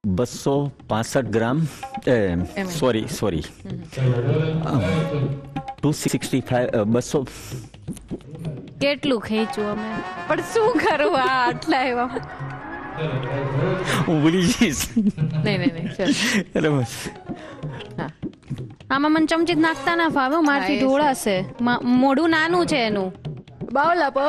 265 ગ્રામ sorry 265 200 કેટલું ખેંચું અમે, પણ શું કરું આ આટલા એવા. હું ભૂલી જઈશ. નહીં ચાલ. બરાબર. હા આમાં મને ચમચી નાખતા ના ફાવે, મારથી ઢોળાશે. મોઢું નાનું છે એનું. બાઉલ આપો.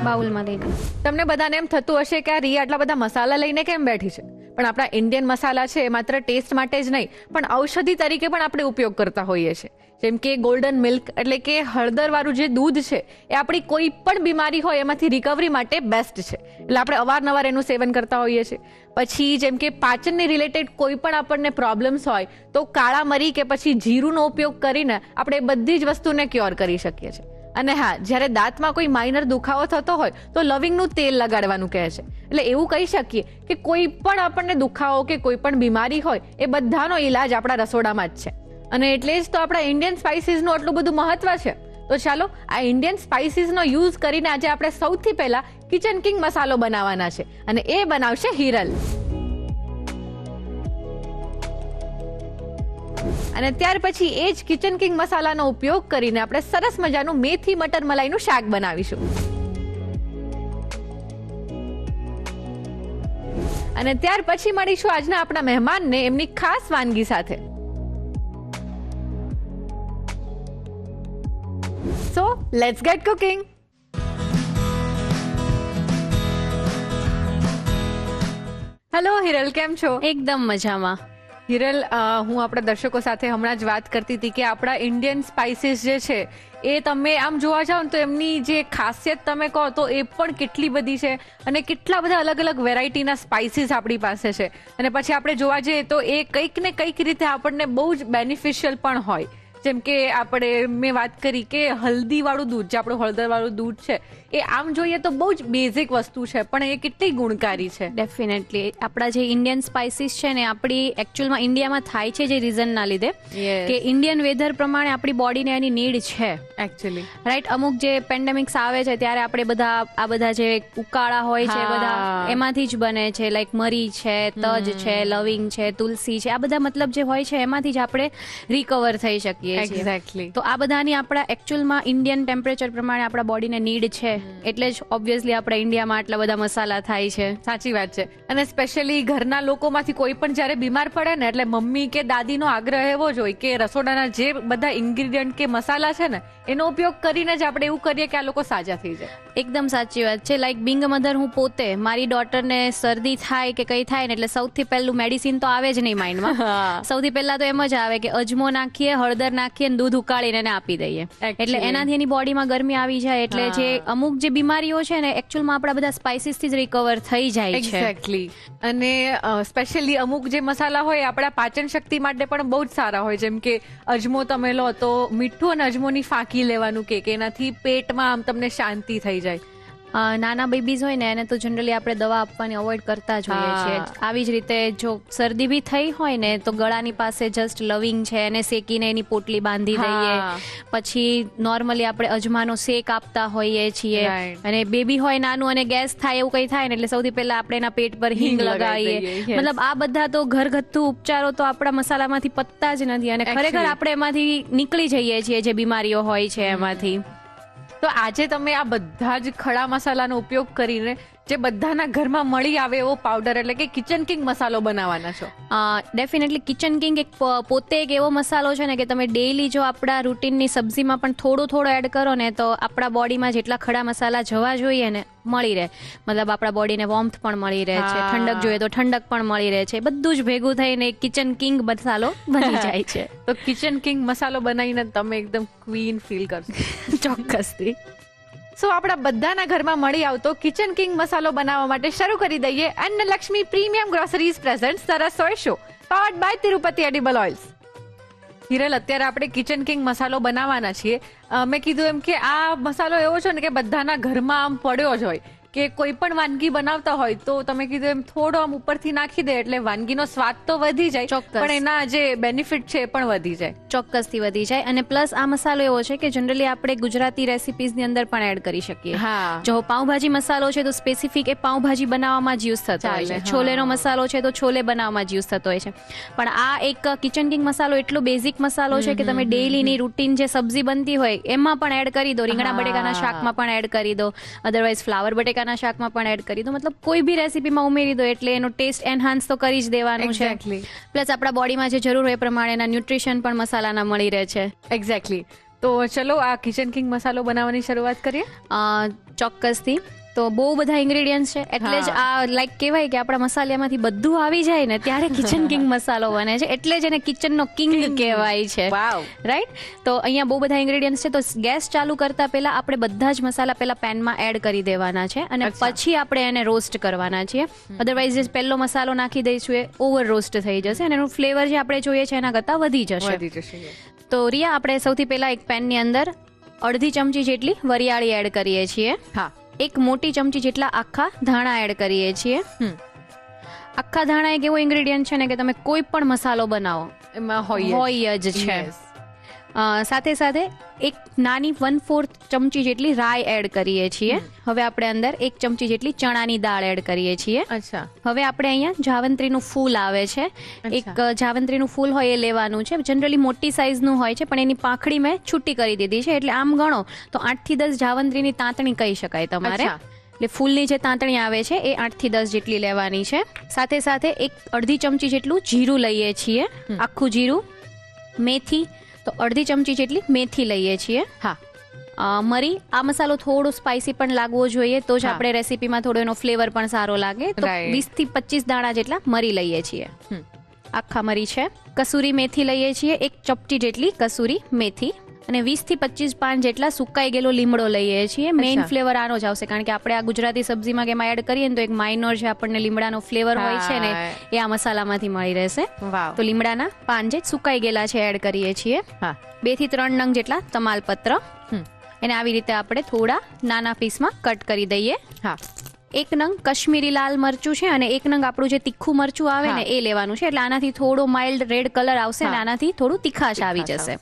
બાઉલમાં લઈ લો. તમને બધાને એમ થતું હશે કે આ રિયા આટલા બધા મસાલા લઈને કેમ બેઠી છે, પણ આપણા ઇન્ડિયન મસાલા છે એ માત્ર ટેસ્ટ માટે જ નહીં પણ ઔષધિ તરીકે પણ આપણે ઉપયોગ કરતા હોઈએ છીએ. જેમ કે ગોલ્ડન મિલ્ક એટલે કે હળદરવાળું જે દૂધ છે એ આપણી કોઈ પણ બીમારી હોય એમાંથી રિકવરી માટે બેસ્ટ છે, એટલે આપણે અવારનવાર એનું સેવન કરતા હોઈએ છીએ. પછી જેમ કે પાચનની રિલેટેડ કોઈ પણ આપણને પ્રોબ્લેમ્સ હોય તો કાળા મરી કે પછી જીરુંનો ઉપયોગ કરીને આપણે બધી જ વસ્તુને ક્યોર કરી શકીએ છીએ. અને હા, જ્યારે દાંતમાં કોઈ માઇનર દુખાવો થતો હોય તો લવિંગનું તેલ લગાડવાનું કહે છે. એટલે એવું કહી શકીએ કે કોઈ પણ આપણને દુખાવો કે કોઈ પણ બીમારી હોય એ બધાનો ઈલાજ આપણા રસોડામાં જ છે. અને એટલે જ તો આપણા ઇન્ડિયન સ્પાઇસીસનું આટલું બધું મહત્વ છે. તો ચાલો આ ઇન્ડિયન સ્પાઇસીસનો યુઝ કરીને આજે આપણે સૌથી પહેલા કિચન કિંગ મસાલો બનાવવાના છે અને એ બનાવશે હિરલ. અને ત્યાર પછી એ જ કિચન કિંગ મસાલાનો ઉપયોગ કરીને આપણે સરસ મજાનું મેથી મટર મલાઈનું શાક બનાવીશું. અને ત્યાર પછી મળીશું આજના આપણા મહેમાનને એમની ખાસ વાનગી સાથે. So let's gate cooking. Hello Hiral, કેમ છો? એકદમ મજામાં. હિરલ, હું આપણા દર્શકો સાથે હમણાં જ વાત કરતી હતી કે આપણા ઇન્ડિયન સ્પાઇસીસ જે છે એ તમે આમ જોવા જાઓ ને તો એમની જે ખાસિયત તમે કહો તો એ પણ કેટલી બધી છે અને કેટલા બધા અલગ અલગ વેરાયટીના સ્પાઇસીસ આપણી પાસે છે. અને પછી આપણે જોવા જઈએ તો એ કંઈક ને કંઈક રીતે આપણને બહુ જ બેનિફિશિયલ પણ હોય. જેમ કે મેં વાત કરી કે હલ્દીવાળું દૂધ, જે આપણું હળદરવાળું દૂધ છે એ આમ જોઈએ તો બહુ જ બેઝિક વસ્તુ છે પણ એ કેટલી ગુણકારી છે. ડેફિનેટલી આપણા જે ઇન્ડિયન સ્પાઇસીસ છે ને આપણી એકચ્યુઅલમાં ઇન્ડિયામાં થાય છે જે રીઝનના લીધે કે ઇન્ડિયન વેધર પ્રમાણે આપણી બોડીને એની નીડ છે એકચ્યુઅલી, રાઈટ. અમુક જે પેન્ડેમિક્સ આવે છે ત્યારે આપણે આ બધા જે ઉકાળા હોય છે બધા એમાંથી જ બને છે, લાઈક મરી છે, તજ છે, લવિંગ છે, તુલસી છે, આ બધા મતલબ જે હોય છે એમાંથી જ આપણે રિકવર થઈ શકીએ. એક્ઝેક્ટલી. તો આ બધાની આપણા એકચ્યુઅલમાં ઇન્ડિયન ટેમ્પરેચર પ્રમાણે આપણા બોડીને નીડ છે, એટલે જ ઓબ્વિયસલી આપણા ઇન્ડિયામાં આટલા બધા મસાલા થાય છે. સાચી વાત છે. અને સ્પેશિયલી ઘરના લોકોમાંથી કોઈ પણ જ્યારે બીમાર પડે ને એટલે મમ્મી કે દાદીનો આગ્રહ એવો જ હોય કે રસોડાના જે બધા ઇન્ગ્રીડિયન્ટ કે મસાલા છે ને એનો ઉપયોગ કરીને જ આપણે એવું કરીએ કે આ લોકો સાજા થઈ જાય. એકદમ સાચી વાત છે. લાઈક બિંગ અ મધર, હું પોતે મારી ડોટરને શરદી થાય કે કઈ થાય ને એટલે સૌથી પહેલું મેડિસિન તો આવે જ નહીં માઇન્ડમાં. સૌથી પહેલા તો એમ જ આવે કે અજમો નાખીએ, હળદર નાખીએ, દૂધ ઉકાળીને એને આપી દઈએ, એટલે એનાથી એની બોડીમાં ગરમી આવી જાય, એટલે જે અમુક જે બીમારીઓ છે ને એકચ્યુઅલમાં આપણા બધા સ્પાઇસીસથી જ રિકવર થઈ જાય છે. એક્ઝેક્ટલી. અને સ્પેશિયલી અમુક જે મસાલા હોય આપણા પાચન શક્તિ માટે પણ બહુ જ સારા હોય. જેમ કે અજમો તમે લો તો મીઠું અને અજમોની ફાંકી લેવાનું કે એનાથી પેટમાં આમ તમને શાંતિ થઈ જાય. નાના બેબીઝ હોય ને એને તો જનરલી આપણે દવા આપવાની અવોઇડ કરતા જ હોઈએ છીએ. આવી જ રીતે જો શરદી બી થઈ હોય ને તો ગળાની પાસે જસ્ટ લવિંગ છે એને શેકીને એની પોટલી બાંધી દઈએ. પછી નોર્મલી આપણે અજમાનો શેક આપતા હોઈએ છીએ. અને બેબી હોય નાનું અને ગેસ થાય એવું કઈ થાય ને એટલે સૌથી પહેલા આપણે એના પેટ પર હિંગ લગાવીએ. મતલબ આ બધા તો ઘરગથ્થુ ઉપચારો તો આપણા મસાલામાંથી પતતા જ નથી અને ખરેખર આપણે એમાંથી નીકળી જઈએ છીએ જે બીમારીઓ હોય છે એમાંથી. તો આજે તમે આ બધા જ ખડા મસાલાનો ઉપયોગ કરીને જે બધાના ઘરમાં મળી આવે એવો પાવડર એટલે કે કિચન કિંગ મસાલો બનાવવાના છો. ડેફિનેટલી કિચન કિંગ એક પોતે એક એવો મસાલો છે ને કે તમે ડેઈલી જો આપણા રૂટીનની સબ્જીમાં પણ થોડો એડ કરો ને તો આપણા બોડીમાં જેટલા ખડા મસાલા જવા જોઈએ ને મળી રહે. મતલબ આપણા બોડીને વોર્મથ પણ મળી રહે છે, ઠંડક જોઈએ તો ઠંડક પણ મળી રહે છે. બધું જ ભેગું થઈને કિચન કિંગ મસાલો બની જાય છે. તો કિચન કિંગ મસાલો બનાવીને તમે એકદમ ક્વીન ફીલ કરશો. ચોક્કસથી. સો આપણા બધાના ઘરમાં મળી આવતો કિચન કિંગ મસાલો બનાવવા માટે શરૂ કરી દઈએ અન્નલક્ષ્મી પ્રીમિયમ ગ્રોસરીઝ પ્રેઝન્ટ સરસ સોય show powered by Tirupati edible oils. Hiral, અત્યારે આપણે કિચન કિંગ મસાલો બનાવવાના છીએ. મેં કીધું એમ કે આ મસાલો એવો છે ને કે બધાના ઘરમાં આમ પડ્યો જ હોય કે કોઈ પણ વાનગી બનાવતા હોય તો તમે કીધું એમ થોડો આમ ઉપરથી નાખી દે એટલે વાનગીનો સ્વાદ તો વધી જાય, ચોક્કસ. પણ એના જે બેનિફિટ છે એ પણ વધી જાય. ચોક્કસથી વધી જાય. અને પ્લસ આ મસાલો એવો છે કે જનરલી આપણે ગુજરાતી રેસિપીઝની અંદર પણ એડ કરી શકીએ. હા. જો પાઉંભાજી મસાલો છે તો સ્પેસિફિક એ પાઉંભાજી બનાવવામાં જ યુઝ થતો હોય ચાલે, છે. હા. છોલેનો મસાલો છે તો છોલે બનાવવામાં જ યુઝ થતો હોય છે. પણ આ એક કિચન કિંગ મસાલો એટલો બેઝિક મસાલો છે કે તમે ડેઈલીની રૂટીન જે સબ્જી બનતી હોય એમાં પણ એડ કરી દો, રીંગણા હા. બટેકાના શાકમાં પણ એડ કરી દો, અધરવાઇઝ ફ્લાવર બટેકાના શાકમાં પણ એડ કરી દો. મતલબ કોઈ બી રેસીપીમાં ઉમેરી દો એટલે એનો ટેસ્ટ એનહાન્સ તો કરી જ દેવાનું છે. Exactly. પ્લસ આપણા બોડીમાં જે જરૂર હોય એ પ્રમાણેના ન્યુટ્રિશન પણ મસાલાના મળી રહે છે. એક્ઝેક્ટલી. તો ચલો આ કિચન કિંગ મસાલો બનાવવાની શરૂઆત કરીએ. ચોક્કસથી. તો બહુ બધા ઇન્ગ્રેડિયન્ટ્સ છે એટલે જ આ લાઈક કહેવાય કે આપણા મસાલામાંથી બધું આવી જાય ને ત્યારે કિચન કિંગ મસાલો બને છે, એટલે જ એને કિચનનો કિંગ કહેવાય છે. વાવ. રાઈટ. તો અહીંયા બહુ બધા ઇન્ગ્રેડિયન્ટ્સ છે, તો ગેસ ચાલુ કરતા પહેલા આપણે બધા જ મસાલા પહેલા પેનમાં એડ કરી દેવાના છે અને અચ્છા. પછી આપણે એને રોસ્ટ કરવાના છીએ. અધરવાઇઝ જે પહેલો મસાલો નાખી દઈશું એ ઓવર રોસ્ટ થઈ જશે અને એનું ફ્લેવર જે આપણે જોઈએ છે એના કરતાં વધી જશે. વધી જશે. તો રિયા, આપણે સૌથી પહેલા એક પેનની અંદર અડધી ચમચી જેટલી વરિયાળી એડ કરીએ છીએ. હા. એક મોટી ચમચી જેટલા આખા ધાણા એડ કરીએ છીએ. આખા ધાણા એક એવો ઇન્ગ્રેડિયન્ટ છે ને કે તમે કોઈ પણ મસાલો બનાવો એમાં હોય જ છે. Yes. સાથે સાથે એક નાની 1/4 ચમચી જેટલી રાઈ એડ કરીએ છીએ. હવે આપણે અંદર 1 ચમચી જેટલી ચણાની દાળ એડ કરીએ છીએ. અચ્છા. હવે આપણે અહીંયા જાવંત્રીનું ફૂલ આવે છે, એક જાવંત્રીનું ફૂલ હોય એ લેવાનું છે. જનરલી મોટી સાઇઝનું હોય છે પણ એની પાંખડી મેં છૂટી કરી દીધી છે, એટલે આમ ગણો તો 8 થી 10 જાવંત્રીની તાંતણી કહી શકાય તમારે. અચ્છા. એટલે ફૂલની જે તાંતણી આવે છે એ 8 થી 10 જેટલી લેવાની છે. સાથે સાથે એક અડધી ચમચી જેટલું જીરું લઈએ છીએ, આખું જીરું. મેથી તો અડધી ચમચી જેટલી મેથી લઈએ છીએ. હા. મરી, આ મસાલો થોડો સ્પાઇસી પણ લાગવો જોઈએ તો જ હા. આપણે રેસીપીમાં થોડો એનો ફ્લેવર પણ સારો લાગે. તો Right. 20 થી 25 દાણા જેટલા મરી લઈએ છીએ. આખા મરી છે. કસૂરી મેથી લઈએ છીએ, એક ચપટી જેટલી કસૂરી મેથી. અને 20 થી 25 પાન જેટલા સુકાઈ ગયેલો લીમડો લઈએ છીએ. મેઇન અચ્છા. ફ્લેવર આનો જ આવશે કારણ કે આપણે આ ગુજરાતી સબ્જીમાં કે એમાં એડ કરીએ ને તો એક માઇનોર જે આપણને લીમડાનો ફ્લેવર હોય છે ને એ આ મસાલામાંથી મળી રહેશે. વાવ. તો લીમડાના પાન જે સુકાઈ ગયેલા છે એડ કરીએ છીએ. હા. 2 થી 3 નંગ જેટલા તમાલપત્ર. એને આવી રીતે આપણે થોડા નાના પીસમાં કટ કરી દઈએ. હા. 1 નંગ કશ્મીરી લાલ મરચું છે અને 1 નંગ આપણું જે તીખું મરચું આવે ને એ લેવાનું છે. એટલે આનાથી થોડો માઇલ્ડ રેડ કલર આવશે અને આનાથી થોડું તીખાશ આવી જશે.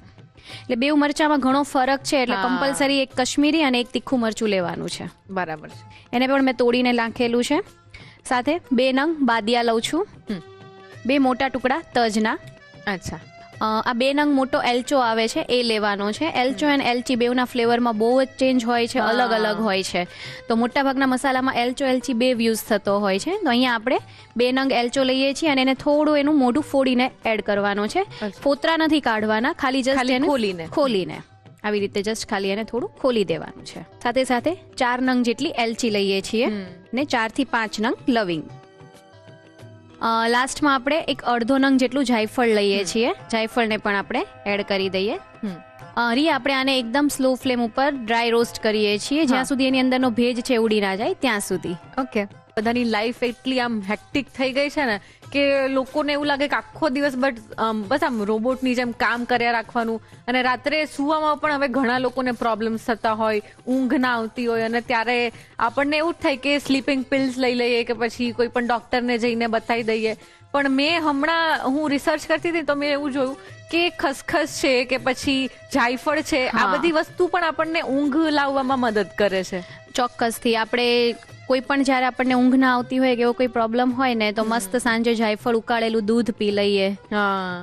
એટલે બેઉ મરચામાં ઘણો ફરક છે, એટલે કમ્પલસરી એક કશ્મીરી અને એક તીખું મરચું લેવાનું છે. બરાબર છે. એને પણ મેં તોડીને નાખેલું છે. સાથે 2 નંગ બાદિયા લઉં છું. 2 મોટા ટુકડા તજના. અચ્છા. આ 2 નંગ મોટો એલચો આવે છે એ લેવાનો છે. એલચો અને એલચી બેઉના ફ્લેવરમાં બહુ જ ચેન્જ હોય છે, અલગ અલગ હોય છે. તો મોટાભાગના મસાલામાં એલચો એલચી 2 યુઝ થતો હોય છે. તો અહીંયા આપણે 2 નંગ એલચો લઈએ છીએ અને એને થોડું એનું મોઢું ફોડીને એડ કરવાનો છે. ફોતરા નથી કાઢવાના, ખાલી જસ્ટ એને ખોલીને આવી રીતે જસ્ટ ખાલી એને થોડું ખોલી દેવાનું છે. સાથે સાથે 4 નંગ જેટલી એલચી લઈએ છીએ ને 4 થી 5 નંગ લવિંગ. લાસ્ટમાં આપણે એક અડધો નંગ જેટલું જાયફળ લઈએ છીએ. જાયફળને પણ આપણે એડ કરી દઈએ. રિયા, આપણે આને એકદમ સ્લો ફ્લેમ ઉપર ડ્રાય રોસ્ટ કરીએ છીએ જ્યાં સુધી એની અંદરનો ભેજ છે ઉડી ના જાય ત્યાં સુધી. ઓકે. બધાની લાઈફ એટલી આમ હેક્ટિક થઈ ગઈ છે ને કે લોકોને એવું લાગે કે આખો દિવસ બસ આમ રોબોટની જેમ કામ કર્યા રાખવાનું, અને રાત્રે સુવામાં પણ હવે ઘણા લોકોને પ્રોબ્લેમ્સ થતા હોય, ઊંઘ ના આવતી હોય, અને ત્યારે આપણને એવું જ થાય કે સ્લીપિંગ પિલ્સ લઈ લઈએ કે પછી કોઈ પણ ડોક્ટરને જઈને બતાવી દઈએ. પણ મેં હમણાં હું રિસર્ચ કરતી હતી તો મેં એવું જોયું કે ખસખસ છે કે પછી જાયફળ છે, આ બધી વસ્તુ પણ આપણને ઊંઘ લાવવામાં મદદ કરે છે. ચોક્કસથી. આપણે કોઈ પણ જ્યારે આપણને ઊંઘ ના આવતી હોય કે એવો કોઈ પ્રોબ્લેમ હોય ને તો મસ્ત સાંજે જાયફળ ઉકાળેલું દૂધ પી લઈએ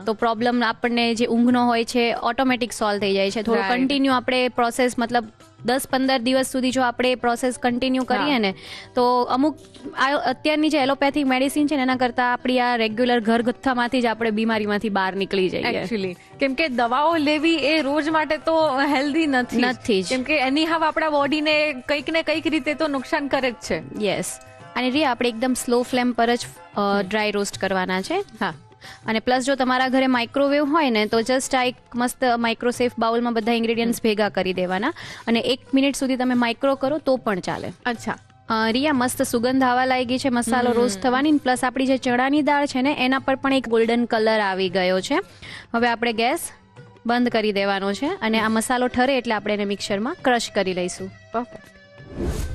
તો પ્રોબ્લેમ આપણને જે ઊંઘનો હોય છે ઓટોમેટિક સોલ્વ થઈ જાય છે. થોડું કન્ટિન્યુ આપણે પ્રોસેસ મતલબ 10-15 દિવસ સુધી જો આપણે પ્રોસેસ કન્ટિન્યુ કરીએ ને તો અમુક અત્યારની જે એલોપેથિક મેડિસિન છે ને એના કરતાં આપણી આ રેગ્યુલર ઘરગથ્થામાંથી જ આપણે બીમારીમાંથી બહાર નીકળી જઈએ. એકચ્યુઅલી કેમ કે દવાઓ લેવી એ રોજ માટે તો હેલ્ધી નથી જ, કેમ કે એની હાવ આપણા બોડીને કંઈક ને કંઈક રીતે તો નુકસાન કરે જ છે. યસ. અને રી આપણે એકદમ સ્લો ફ્લેમ પર જ ડ્રાય રોસ્ટ કરવાના છે. હા. અને પ્લસ જો તમારા ઘરે માઇક્રોવેવ હોય ને તો જસ્ટ આ એક મસ્ત માઇક્રોસેફ બાઉલમાં બધા ઇન્ગ્રેડિયન્ટ્સ ભેગા કરી દેવાના અને 1 મિનિટ સુધી તમે માઇક્રો કરો તો પણ ચાલે. અચ્છા. રિયા, મસ્ત સુગંધ આવવા લાગી છે મસાલો રોસ્ટ થવાની, પ્લસ આપણી જે ચણાની દાળ છે ને એના પર પણ એક ગોલ્ડન કલર આવી ગયો છે. હવે આપણે ગેસ બંધ કરી દેવાનો છે અને આ મસાલો ઠરે એટલે આપણે એને મિક્સરમાં ક્રશ કરી લઈશું. પરફેક્ટ.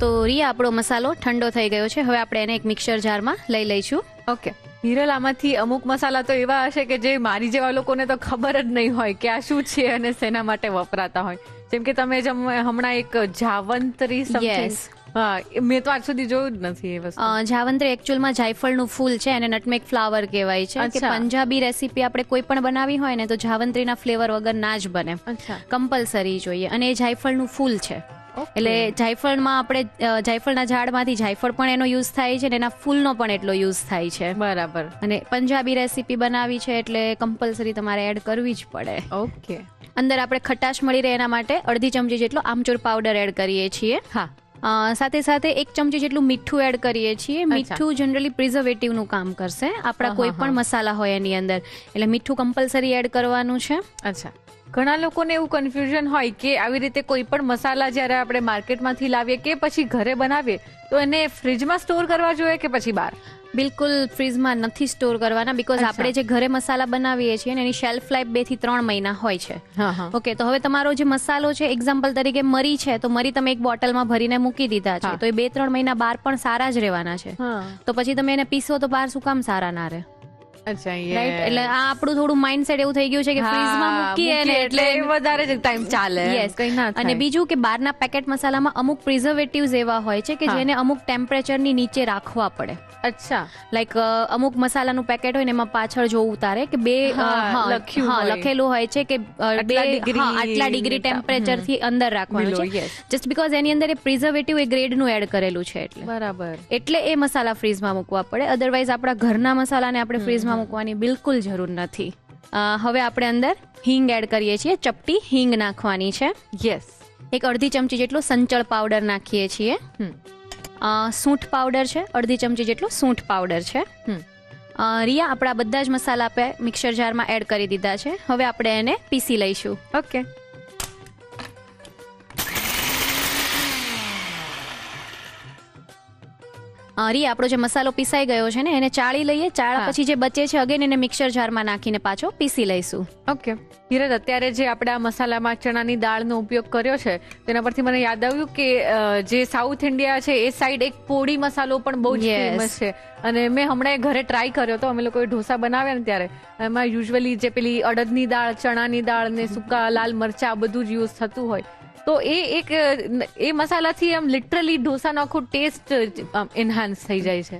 તો રિયા આપણો મસાલો ઠંડો થઈ ગયો છે. હવે આપણે એને એક મિક્સર જારમાં લઈ લઈશું. ઓકે હિરલ, આમાંથી અમુક મસાલા તો એવા હશે કે જે મારી જેવા લોકોને તો ખબર જ નહીં હોય કે આ શું છે અને શેના માટે વપરાતા હોય. જેમ કે તમે હમણાં એક જાવંત્રી something- Yes. હા, મેં તો આજ સુધી જોયું જ નથી એ વસ્તુ. જાવંત્રી એકચ્યુઅલમાં જાયફળનું ફૂલ છે અને નટમેગ ફ્લાવર કહેવાય છે. કે અચ્છા. પંજાબી રેસીપી આપણે કોઈ પણ બનાવી હોય ને તો જાવંત્રીના ફ્લેવર વગર ના જ બને. અચ્છા. કમ્પલસરી જોઈએ. અને એ જાયફળનું ફૂલ છે. Okay. એટલે જાયફળમાં આપણે જાયફળના ઝાડમાંથી જાયફળ પણ એનો યુઝ થાય છે અને એના ફૂલનો પણ એટલો યુઝ થાય છે. બરાબર. અને પંજાબી રેસીપી બનાવી છે એટલે કમ્પલસરી તમારે એડ કરવી જ પડે. ઓકે. અંદર આપણે ખટાશ મળી રહે એના માટે અડધી ચમચી જેટલો આમચૂર પાવડર એડ કરીએ છીએ. હા. સાથે સાથે 1 ચમચી જેટલું મીઠું એડ કરીએ છીએ. મીઠું જનરલી પ્રિઝર્વેટિવ નું કામ કરશે આપણા કોઈ પણ મસાલા હોય એની અંદર. એટલે મીઠું કમ્પલસરી એડ કરવાનું છે. અચ્છા. ઘણા લોકોને એવું કન્ફ્યુઝન હોય કે આવી રીતે કોઈ પણ મસાલા જ્યારે આપણે માર્કેટમાંથી લાવીએ કે પછી ઘરે બનાવીએ તો એને ફ્રીજમાં સ્ટોર કરવા જોઈએ કે પછી બહાર? બિલકુલ ફ્રીઝમાં નથી સ્ટોર કરવાના બીકોઝ આપણે જે ઘરે મસાલા બનાવીએ છીએ ને એની શેલ્ફ લાઈફ 2 થી 3 મહિના હોય છે. ઓકે, તો હવે તમારો જે મસાલો છે એક્ઝામ્પલ તરીકે મરી છે તો મરી તમે એક બોટલમાં ભરીને મૂકી દીધા છે તો એ 2-3 મહિના બહાર પણ સારા જ રહેવાના છે. તો પછી તમે એને પીસો તો બહાર શું કામ સારા ના રહે? અચ્છા, રાઈટ. એટલે આ આપણું થોડું માઇન્ડસેટ એવું થઈ ગયું છે કે ફ્રીઝમાં મૂકીએ ને એટલે વધારે ટાઈમ ચાલે. Yes. કંઈ ના થાય. અને બીજું કે બહારના પેકેટ મસાલામાં અમુક પ્રિઝર્વેટિવ્સ એવા હોય છે કે જેને અમુક ટેમ્પરેચરની નીચે રાખવા પડે. અચ્છા. લાઈક અમુક મસાલાનું પેકેટ હોય ને એમાં પાછળ જોવું ઉતારે કે લખેલું હોય છે કે આટલા ડિગ્રી ટેમ્પરેચર થી અંદર રાખવાનું છે. જસ્ટ બીકોઝ એની અંદર એ પ્રિઝર્વેટિવ એ ગ્રેડ નું એડ કરેલું છે બરાબર. એટલે એ મસાલા ફ્રીઝમાં મૂકવા પડે. અધરવાઇઝ આપણા ઘરના મસાલાને આપણે ફ્રીઝમાં મૂકવાની બિલકુલ જરૂર નથી. હવે આપણે અંદર હિંગ એડ કરીએ છીએ. ચપટી હિંગ નાખવાની છે. યસ. એક અડધી ચમચી જેટલો સંચળ પાવડર નાખીએ છીએ. સૂંઠ પાવડર છે અડધી ચમચી જેટલો સૂંઠ પાવડર છે. રિયા આપણા બધા જ મસાલા આપણે મિક્સર જારમાં એડ કરી દીધા છે. હવે આપણે એને પીસી લઈશું. ઓકે. રિયા આપણો જે મસાલો પીસાઈ ગયો છે ને એને ચાળી લઈએ. ચાળા પછી જે બચે છે અગેન એને મિક્સર જારમાં નાખીને પાછો પીસી લઈશું. ઓકે. હિરલ, અત્યારે જે આપણે આ મસાલામાં ચણાની દાળનો ઉપયોગ કર્યો છે તેના પરથી મને યાદ આવ્યું કે જે સાઉથ ઇન્ડિયા છે એ સાઈડ એક પોડી મસાલો પણ બહુ જ ફેમસ છે અને મેં હમણાં ઘરે ટ્રાય કર્યો તો અમે લોકોએ ઢોસા બનાવ્યા ને ત્યારે એમાં યુઝ્યુઅલી જે પેલી અડદની દાળ, ચણાની દાળ ને સૂકા લાલ મરચા બધું જ યુઝ થતું હોય તો એ મસાલાથી આમ લિટરલી ઢોસાનો આખો ટેસ્ટ એન્હાન્સ થઈ જાય છે.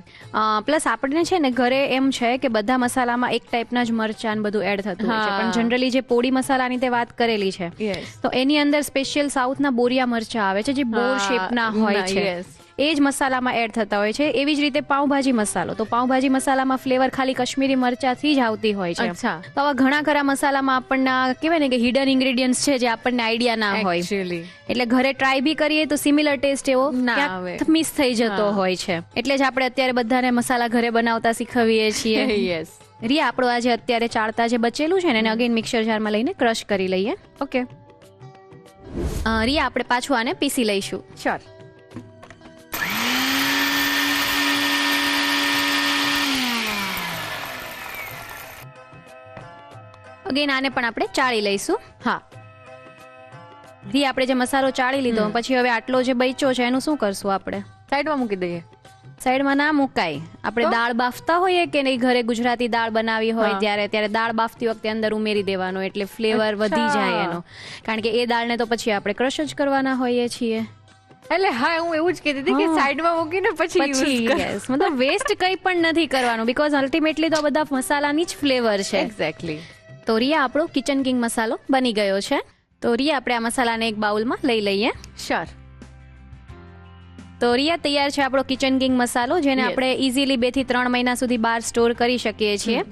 પ્લસ આપણે છે ને ઘરે એમ છે કે બધા મસાલામાં એક ટાઈપના જ મરચાં બધું એડ થતું હોય છે પણ જનરલી જે પોડી મસાલાની તે વાત કરેલી છે તો એની અંદર સ્પેશિયલ સાઉથના બોરિયા મરચાં આવે છે જે બોર શેપના હોય છે એ જ મસાલામાં એડ થતા હોય છે. એવી જ રીતે પાઉંભાજી મસાલો તો પાઉંભાજી મસાલામાં ફ્લેવર ખાલી કશ્મીરી મરચાથી જ આવતી હોય છે. તો આવા ઘણા ખરા મસાલામાં આપણને કહેવાય ને કે હિડન ઇન્ગ્રેડિયન્ટ્સ છે જે આપણને આઈડિયા ના હોય એટલે ઘરે ટ્રાય બી કરીએ તો સિમિલર ટેસ્ટ એવો મિસ થઈ જતો હોય છે. એટલે જ આપણે અત્યારે બધાને મસાલા ઘરે બનાવતા શીખવીએ છીએ. રિયા આપણો આજે અત્યારે ચાળતા જે બચેલું છે ને એને અગેન મિક્સર જારમાં લઈને ક્રશ કરી લઈએ. ઓકે. રિયા આપણે પાછું આને પીસી લઈશું. શ્યોર. અગેન આને પણ આપણે ચાળી લઈશું. હા. રી આપણે જે મસાલો ચાળી લીધો પછી હવે આટલો જે બચ્યો છે એનું શું કરશું? આપણે સાઈડમાં મૂકી દઈએ. સાઈડમાં ના મુકાય. આપણે દાળ બાફતા હોઈએ કે નહીં ઘરે ગુજરાતી દાળ બનાવી હોય ત્યારે દાળ બાફતી વખતે અંદર ઉમેરી દેવાનો એટલે ફ્લેવર વધી જાય એનો. કારણ કે એ દાળને તો પછી આપણે ક્રશ જ કરવાના હોઈએ છીએ. એટલે હા હું એવું જ કહેતી હતી કે સાઈડમાં મૂકીને પછી યસ મતલબ વેસ્ટ કંઈ પણ નથી કરવાનું બીકોઝ અલ્ટિમેટલી તો બધા મસાલાની જ ફ્લેવર છે. એક્ઝેક્ટલી. તો રિયા આપણો કિચન કિંગ મસાલો બની ગયો છે. તો રિયા આપણે આ મસાલાને એક બાઉલમાં લઈ લઈએ. શ્યોર. તો રિયા તૈયાર છે આપણો કિચન કિંગ મસાલો જેને આપણે ઇઝીલી 2 થી 3 મહિના સુધી બહાર સ્ટોર કરી શકીએ છીએ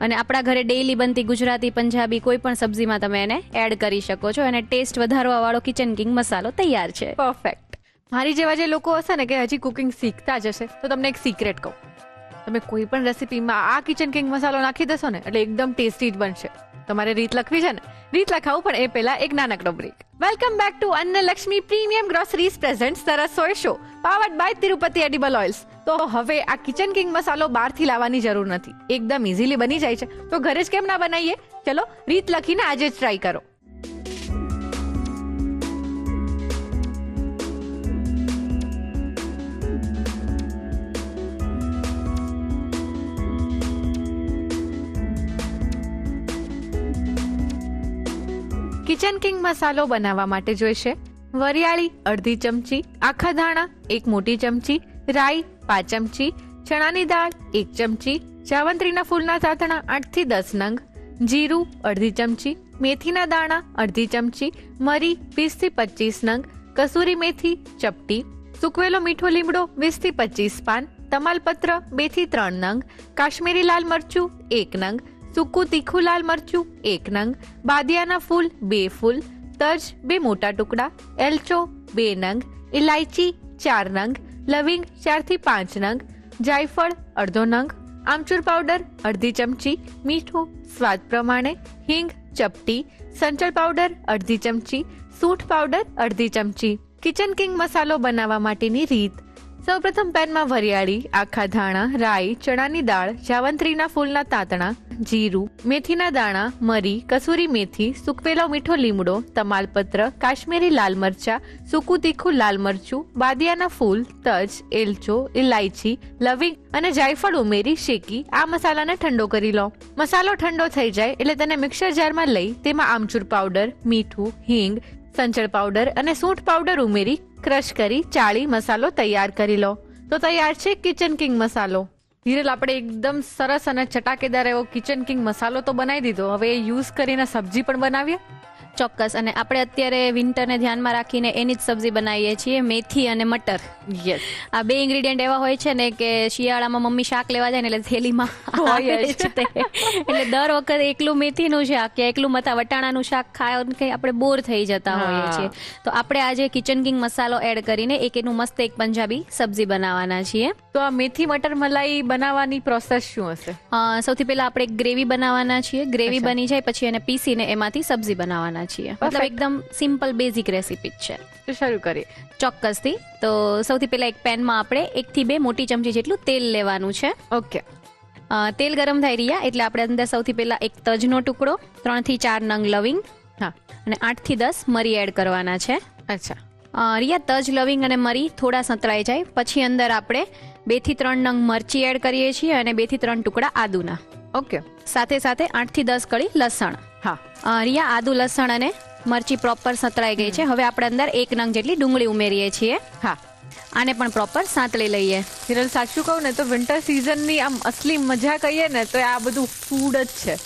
અને આપણા ઘરે ડેઈલી બનતી ગુજરાતી પંજાબી કોઈ પણ સબ્જીમાં તમે એને એડ કરી શકો છો અને ટેસ્ટ વધારવા વાળો કિચન કિંગ મસાલો તૈયાર છે. પરફેક્ટ. મારી જેવા જે લોકો હશે ને કે હજી કુકિંગ શીખતા જ હશે તો તમને એક સિક્રેટ કહું. તમે કોઈ પણ રેસીપીમાં આ કિચન કિંગ મસાલો નાખી દેશો ને એટલે એકદમ ટેસ્ટી જ બનશે. તમારે રીત લખવી છે ને રીત લખાવું પણ એ પહેલા એક નાનકડો break. Welcome back to Annalakshmi premium groceries presents the Rasoi show powered by Tirupati edible oils. તો હવે આ કિચન કિંગ મસાલો બહારથી લાવવાની જરૂર નથી. એકદમ ઇઝીલી બની જાય છે તો ઘરે જ કેમ ના બનાવીએ? ચલો રીત લખીને આજે જ ટ્રાય કરો. કિચન કિંગ મસાલો બનાવવા માટે જોઈશે વરિયાળી અડધી ચમચી, આખા ધાણા 1 મોટી ચમચી, રાઈ 5 ચમચી, ચણાની દાળ 1 ચમચી, જાવંત્રીના ફૂલના તાંતણા 8 થી 10 નંગ, જીરું અડધી ચમચી, મેથીના દાણા અડધી ચમચી, મરી 20 થી 25 નંગ, કસૂરી મેથી ચપટી, સૂકવેલો મીઠો લીમડો 20 થી 25 પાન, તમાલપત્ર 2 થી 3 નંગ, કાશ્મીરી લાલ મરચું 1 નંગ, સૂકું તીખું લાલ મરચું 1 નંગ, બાદિયાના ફૂલ 2 ફૂલ, તજ 2 મોટા ટુકડા, એલચો 2 નંગ, ઇલાયચી 4 નંગ, લવિંગ 4 થી 5 નંગ, જાયફળ અડધો નંગ, આમચૂર પાવડર અડધી ચમચી, મીઠું સ્વાદ પ્રમાણે, હિંગ ચપટી, સંચળ પાવડર અડધી ચમચી, સૂંઠ પાવડર અડધી ચમચી. કિચન કિંગ મસાલો બનાવવા માટેની રીત. સૌપ્રથમ પેનમાં વરિયાળી, આખા ધાણા, રાઈ, ચણાની દાળ, જાવંત્રીના ફૂલના તાંતણા, જીરું, મેથીના દાણા, મરી, કસૂરી મેથી, સૂકવેલો મીઠો લીમડો, તમાલપત્ર, કાશ્મીરી લાલ મરચા, સૂકું તીખું લાલ મરચું, બાદિયાના ફૂલ, તજ, એલચો, ઇલાયચી, લવિંગ અને જાયફળ ઉમેરી શેકી આ મસાલાને ઠંડો કરી લો. મસાલો ઠંડો થઈ જાય એટલે તેને મિક્સર જારમાં લઈ તેમાં આમચૂર પાવડર, મીઠું, હિંગ, સંચળ પાવડર અને સૂંઠ પાવડર ઉમેરી ક્રશ કરી ચાળી મસાલો તૈયાર કરી લો. તો તૈયાર છે કિચન કિંગ મસાલો. હિરલ, આપણે એકદમ સરસ અને ચટાકેદાર એવો કિચન કિંગ મસાલો તો બનાવી દીધો. હવે એ યુઝ કરીને સબ્જી પણ બનાવીએ. ચોક્કસ. અને આપણે અત્યારે વિન્ટરને ધ્યાનમાં રાખીને એની જ સબ્જી બનાવીએ છીએ, મેથી અને મટર. યસ, આ 2 ઇન્ગ્રેડિયન્ટ એવા હોય છે ને કે શિયાળામાં મમ્મી શાક લેવા જાય ને એટલે થેલીમાં હોય આવે જ તે. એટલે દર વખત એકલું મેથીનું શાક કે એકલું વટાણાનું શાક ખાય કે આપણે બોર થઈ જતા હોઈએ છીએ. તો આપણે આજે કિચન કિંગ મસાલો એડ કરીને એનું મસ્ત એક પંજાબી સબ્જી બનાવવાના છીએ. તો આ મેથી મટર મલાઈ બનાવવાની પ્રોસેસ શું હશે? સૌથી પહેલા આપણે એક ગ્રેવી બનાવવાના છીએ. ગ્રેવી બની જાય પછી એને પીસીને એમાંથી સબ્જી બનાવવાના છીએ. મતલબ એકદમ સિમ્પલ બેઝિક રેસીપી જ છે. તો શરૂ કરીએ. ચોક્કસથી. તો સૌથી પહેલા એક પેનમાં આપણે 1 થી 2 મોટી ચમચી જેટલું તેલ લેવાનું છે. ઓકે. તેલ ગરમ થઈ રહ્યા એટલે આપણે અંદર સૌથી પહેલા એક તજનો ટુકડો, 3 થી 4 નંગ લવિંગ, હા, અને 8 થી 10 મરી એડ કરવાના છે. અચ્છા. રિયા, તજ, લવિંગ અને મરી થોડા સંતળાઈ જાય પછી અંદર આપણે 2 થી 3 નંગ મરચી એડ કરીએ છીએ અને 2 થી 3 ટુકડા આદુના. ઓકે. સાથે સાથે 8 થી 10 કળી લસણ. હા. રિયા, આદુ, લસણ અને મરચી પ્રોપર સંતળાઈ ગઈ છે. હવે આપણે અંદર 1 નંગ જેટલી ડુંગળી ઉમેરીએ છીએ. હા. આને પણ પ્રોપર સાંતળી લઈએ. હિરલ, સાચું કહું ને તો વિન્ટર સિઝનની આમ અસલી મજા કહીએ ને તો આ બધું ફૂડ જ છે.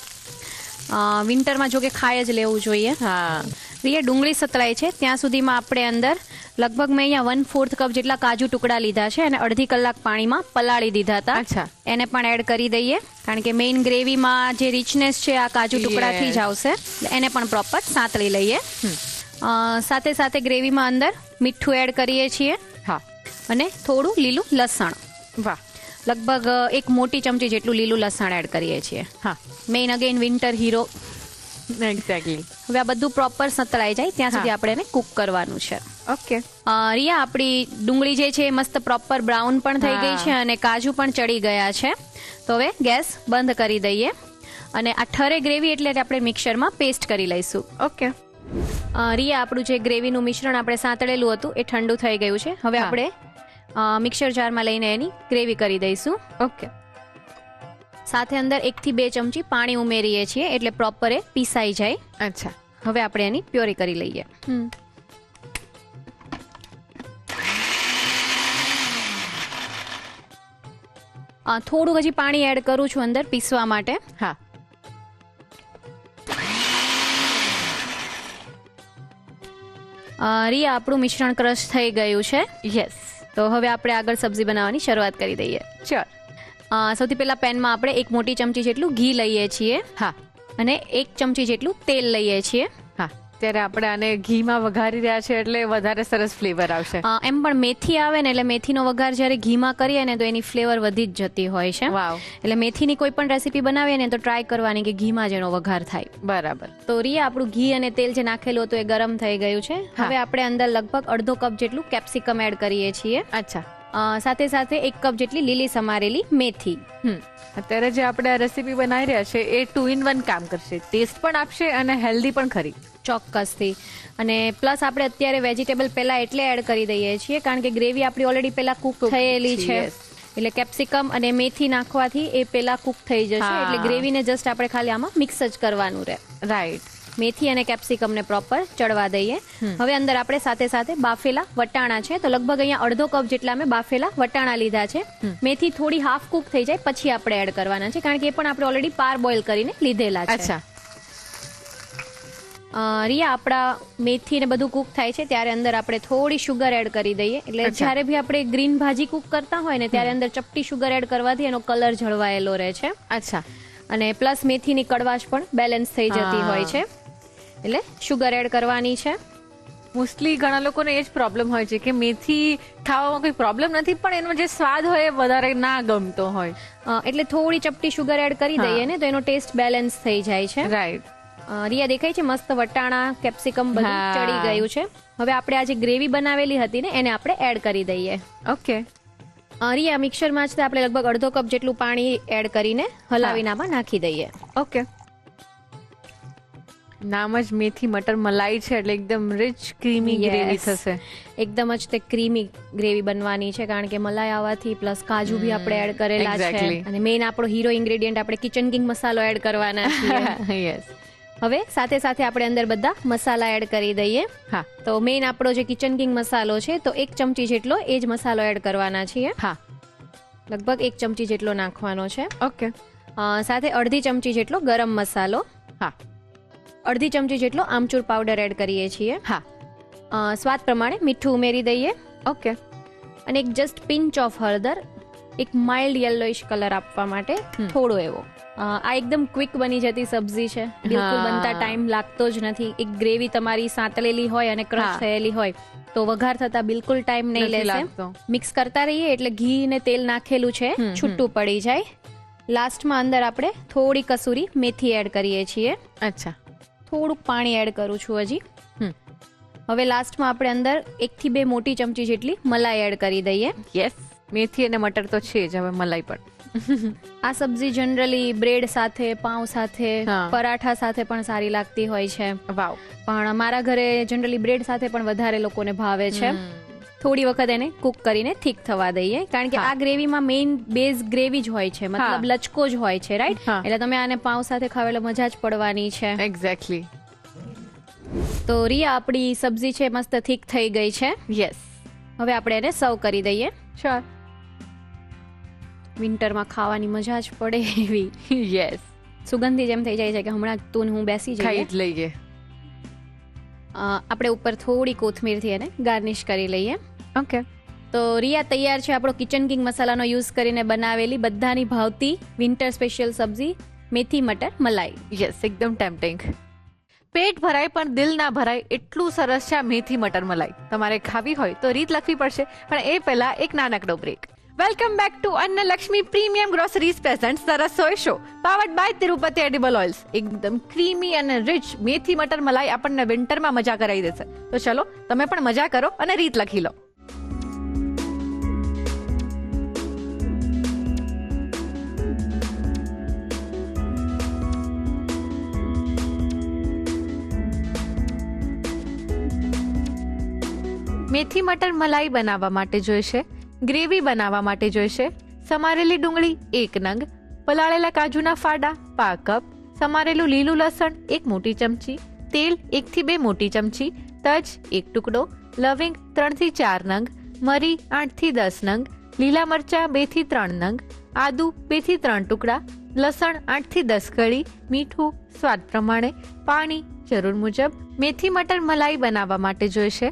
વિન્ટરમાં જો કે ખાઈ જ લેવું જોઈએ. હા. રિયા, ડુંગળી સતળાય છે ત્યાં સુધીમાં આપણે અંદર લગભગ મેં અહીંયા 1/4 કપ જેટલા કાજુ ટુકડા લીધા છે અને અડધી કલાક પાણીમાં પલાળી દીધા હતા. અચ્છા. એને પણ એડ કરી દઈએ કારણ કે મેઇન ગ્રેવીમાં જે રિચનેસ છે આ કાજુ ટુકડાથી જ આવશે. એને પણ પ્રોપર સાંતળી લઈએ. સાથે સાથે ગ્રેવીમાં અંદર મીઠું એડ કરીએ છીએ. હા. અને થોડું લીલું લસણ. વાહ. લગભગ 1 મોટી ચમચી જેટલું લીલું લસણ એડ કરીએ છીએ. હા. Main again winter hero. Exactly. હવે આ બધું પ્રોપર સતળાઈ જાય ત્યાં સુધી આપણે એને કુક કરવાનું છે. ઓકે. રિયા, આપણી ડુંગળી જે છે એ મસ્ત પ્રોપર બ્રાઉન પણ થઈ ગઈ છે અને કાજુ પણ ચડી ગયા છે. તો હવે ગેસ બંધ કરી દઈએ અને આ ઠરે ગ્રેવી એટલે આપણે મિક્સરમાં પેસ્ટ કરી લઈશું. ઓકે. રિયા, આપણું જે ગ્રેવીનું મિશ્રણ આપણે સાંતળેલું હતું એ ઠંડુ થઈ ગયું છે. હવે આપણે મિક્સર જારમાં લઈને એની ગ્રેવી કરી દઈશું. ઓકે. સાથે અંદર 1 થી 2 ચમચી પાણી ઉમેરીએ છીએ એટલે પ્રોપર એ પીસાઈ જાય. અચ્છા. હવે આપણે એની પ્યોરી કરી લઈએ. થોડું હજી પાણી એડ કરું છું અંદર પીસવા માટે. હા. રિયા, આપણું મિશ્રણ ક્રશ થઈ ગયું છે. યસ. તો હવે આપણે આગળ સબ્જી બનાવવાની શરૂઆત કરી દઈએ. ચાલ. સૌથી પહેલા પેનમાં આપણે 1 મોટી ચમચી જેટલું ઘી લઈએ છીએ. હા. અને 1 ચમચી જેટલું તેલ લઈએ છીએ. હા. ત્યારે આપણે આને ઘીમાં વઘારી રહ્યા છે એટલે વધારે સરસ ફ્લેવર આવશે. એમ પણ મેથી આવે ને એટલે મેથીનો વઘાર જ્યારે ઘીમાં કરીએ ને તો એની ફ્લેવર વધી જ જતી હોય છે. વાવ. એટલે મેથીની કોઈ પણ રેસીપી બનાવીએ ને તો ટ્રાય કરવાની કે ઘીમાં જ એનો વઘાર થાય. બરાબર. તો રિયા, આપણું ઘી અને તેલ જે નાખેલું હતું એ ગરમ થઈ ગયું છે. હવે આપણે અંદર લગભગ અડધો કપ જેટલું કેપ્સિકમ એડ કરીએ છીએ. અચ્છા. સાથે સાથે 1 કપ જેટલી લીલી સમારેલી મેથી. અત્યારે જે આપણે આ રેસીપી બનાવી રહ્યા છે એ 2 in 1 કામ કરશે. ટેસ્ટ પણ આપશે અને હેલ્ધી પણ ખરી. ચોક્કસથી. અને પ્લસ આપણે અત્યારે વેજીટેબલ પહેલા એટલે એડ કરી દઈએ છીએ કારણ કે ગ્રેવી આપણી ઓલરેડી પહેલા કુક થયેલી છે. એટલે કેપ્સિકમ અને મેથી નાખવાથી એ પહેલા કુક થઈ જશે એટલે ગ્રેવીને જસ્ટ આપણે ખાલી આમાં મિક્સ જ કરવાનું રહે. રાઈટ. મેથી અને કેપ્સિકમને પ્રોપર ચડવા દઈએ. હવે અંદર આપણે સાથે સાથે બાફેલા વટાણા છે, તો લગભગ અહીંયા અડધો કપ જેટલા મેં બાફેલા વટાણા લીધા છે. મેથી થોડી હાફ કુક થઈ જાય પછી આપણે એડ કરવાના છે, કારણ કે એ પણ આપણે ઓલરેડી પાર બોઇલ કરીને લીધેલા છે. અચ્છા, રિયા, આપણા મેથી ને બધું કુક થાય છે ત્યારે અંદર આપણે થોડી શુગર એડ કરી દઈએ. એટલે જ્યારે બી આપણે ગ્રીન ભાજી કુક કરતા હોય ને ત્યારે અંદર ચપટી શુગર એડ કરવાથી એનો કલર જળવાયેલો રહે છે. અચ્છા. અને પ્લસ મેથીની કડવાશ પણ બેલેન્સ થઈ જતી હોય છે, એટલે શુગર એડ કરવાની છે. મોસ્ટલી ઘણા લોકોને એ જ પ્રોબ્લેમ હોય છે કે મેથી ખાવામાં કોઈ પ્રોબ્લેમ નથી, પણ એનો જે સ્વાદ હોય એ વધારે ના ગમતો હોય, એટલે થોડી ચપટી શુગર એડ કરી દઈએ ને તો એનો ટેસ્ટ બેલેન્સ થઈ જાય છે. રાઈટ. રિયા, દેખાય છે મસ્ત વટાણા કેપ્સિકમ બધું ચડી ગયું છે. હવે આપણે આ જે ગ્રેવી બનાવેલી હતી ને એને આપણે એડ કરી દઈએ. ઓકે. રિયા, મિક્સરમાં જ આપણે લગભગ અડધો કપ જેટલું પાણી એડ કરીને હલાવીને આમાં નાખી દઈએ. ઓકે. નામ જ મેથી મટર મલાઈ છે એટલે એકદમ રિચ ક્રીમી ગ્રેવી થશે. એકદમ જ તે ક્રીમી ગ્રેવી બનવાની છે, કારણ કે મલાઈ આવવાથી પ્લસ કાજુ બી આપણે એડ કરેલા છે, અને મેઇન આપણો હીરો ઇન્ગ્રેડિયન્ટ આપણે કિચન કિંગ મસાલો એડ કરવાના છે. યસ. હવે સાથે સાથે આપણે અંદર બધા મસાલા એડ કરી દઈએ. હા. તો મેઇન આપણો જે કિચન કિંગ મસાલો છે તો 1 ચમચી જેટલો એ જ મસાલો એડ કરવાના છીએ. હા. લગભગ 1 ચમચી જેટલો નાખવાનો છે. ઓકે. સાથે અડધી ચમચી જેટલો ગરમ મસાલો. હા. અડધી ચમચી જેટલો આમચૂર પાવડર એડ કરીએ છીએ. હા. સ્વાદ પ્રમાણે મીઠું ઉમેરી દઈએ. ઓકે. અને એક જસ્ટ પિંચ ઓફ હળદર, એક માઇલ્ડ યલોઇશ કલર આપવા માટે થોડો એવો. આ એકદમ ક્વિક બની જતી સબ્જી છે, બિલકુલ બનતા ટાઈમ લાગતો જ નથી. એક ગ્રેવી તમારી સાંતળેલી હોય અને ક્રશ થયેલી હોય તો વઘાર થતા બિલકુલ ટાઈમ નહીં લેશે. મિક્સ કરતા રહીએ એટલે ઘી ને તેલ નાખેલું છે છૂટું પડી જાય. લાસ્ટમાં અંદર આપણે થોડી કસૂરી મેથી એડ કરીએ છીએ. અચ્છા. થોડુંક પાણી એડ કરું છું હજી. હવે લાસ્ટમાં આપણે અંદર 1 થી 2 મોટી ચમચી જેટલી મલાઈ એડ કરી દઈએ. યસ, મેથી અને મટર તો છે જ, હવે મલાઈ પણ. આ સબ્જી જનરલી બ્રેડ સાથે, પાઉં સાથે, પરાઠા સાથે પણ સારી લાગતી હોય છે. વાવ. પણ મારા ઘરે જનરલી બ્રેડ સાથે પણ વધારે લોકોને ભાવે છે. થોડી વખત એને કુક કરીને થીક થવા દઈએ, કારણ કે આ ગ્રેવીમાં મેઇન બેઝ ગ્રેવી જ હોય છે, મતલબ લચકો જ હોય છે. રાઈટ. એટલે તમે આને પાઉં સાથે ખાવ એટલે મજા જ પડવાની છે. એક્ઝેક્ટલી. તો રિયા, આપણી સબ્જી છે મસ્ત થીક થઈ ગઈ છે. યસ. હવે આપણે એને સર્વ કરી દઈએ. શ્યોર. વિન્ટરમાં ખાવાની મજા જ પડે એવી. યસ. સુગંધી જેમ થઈ જાય છે કે હમણાં તું હું બેસી જઈએ. ખાઈ જ લઈએ. આપણે ઉપર થોડી કોથમીરથી એને ગાર્નિશ કરી લઈએ. ઓકે. તો રિયા, તૈયાર છે આપણો કિચન કિંગ મસાલાનો યુઝ કરીને બનાવેલી બધાની ભાવતી વિન્ટર સ્પેશિયલ સબ્જી મેથી મટર મલાઈ. યસ, એકદમ ટેમ્પટિંગ. પેટ ભરાય પણ દિલ ના ભરાય એટલું સરસ છે આ મેથી મટર મલાઈ. તમારે ખાવી હોય તો રીત લખવી પડશે, પણ એ પહેલા એક નાનકડો break. Welcome back to Annalakshmi premium groceries presents the Rasoi show, powered by Tirupati edible oils. એકદમ ક્રીમી અને રિચ મેથી મટર મલાઈ આપણને વિન્ટરમાં મજા કરાવી દેશે. તો ચલો, તમે પણ મજા કરો અને રીત લખી લો. મેથી મટર મલાઈ બનાવવા માટે જોઈશે ગ્રેવી બનાવવા માટે જોઈશે સમારેલી ડુંગળી 1 નંગ, પલાળેલા કાજુના ફાડા 1/2 કપ, સમારેલું લીલું લસણ 1 મોટી ચમચી, તેલ 1 થી 2 મોટી ચમચી, તજ 1 ટુકડો, લવિંગ 3 થી 4 નંગ, મરી 8 થી 10 નંગ, લીલા મરચા 2 થી 3 નંગ, આદુ 2 થી 3 ટુકડા, લસણ 8 થી 10 કળી, મીઠું સ્વાદ પ્રમાણે, પાણી જરૂર મુજબ. મેથી મટર મલાઈ બનાવવા માટે જોઈશે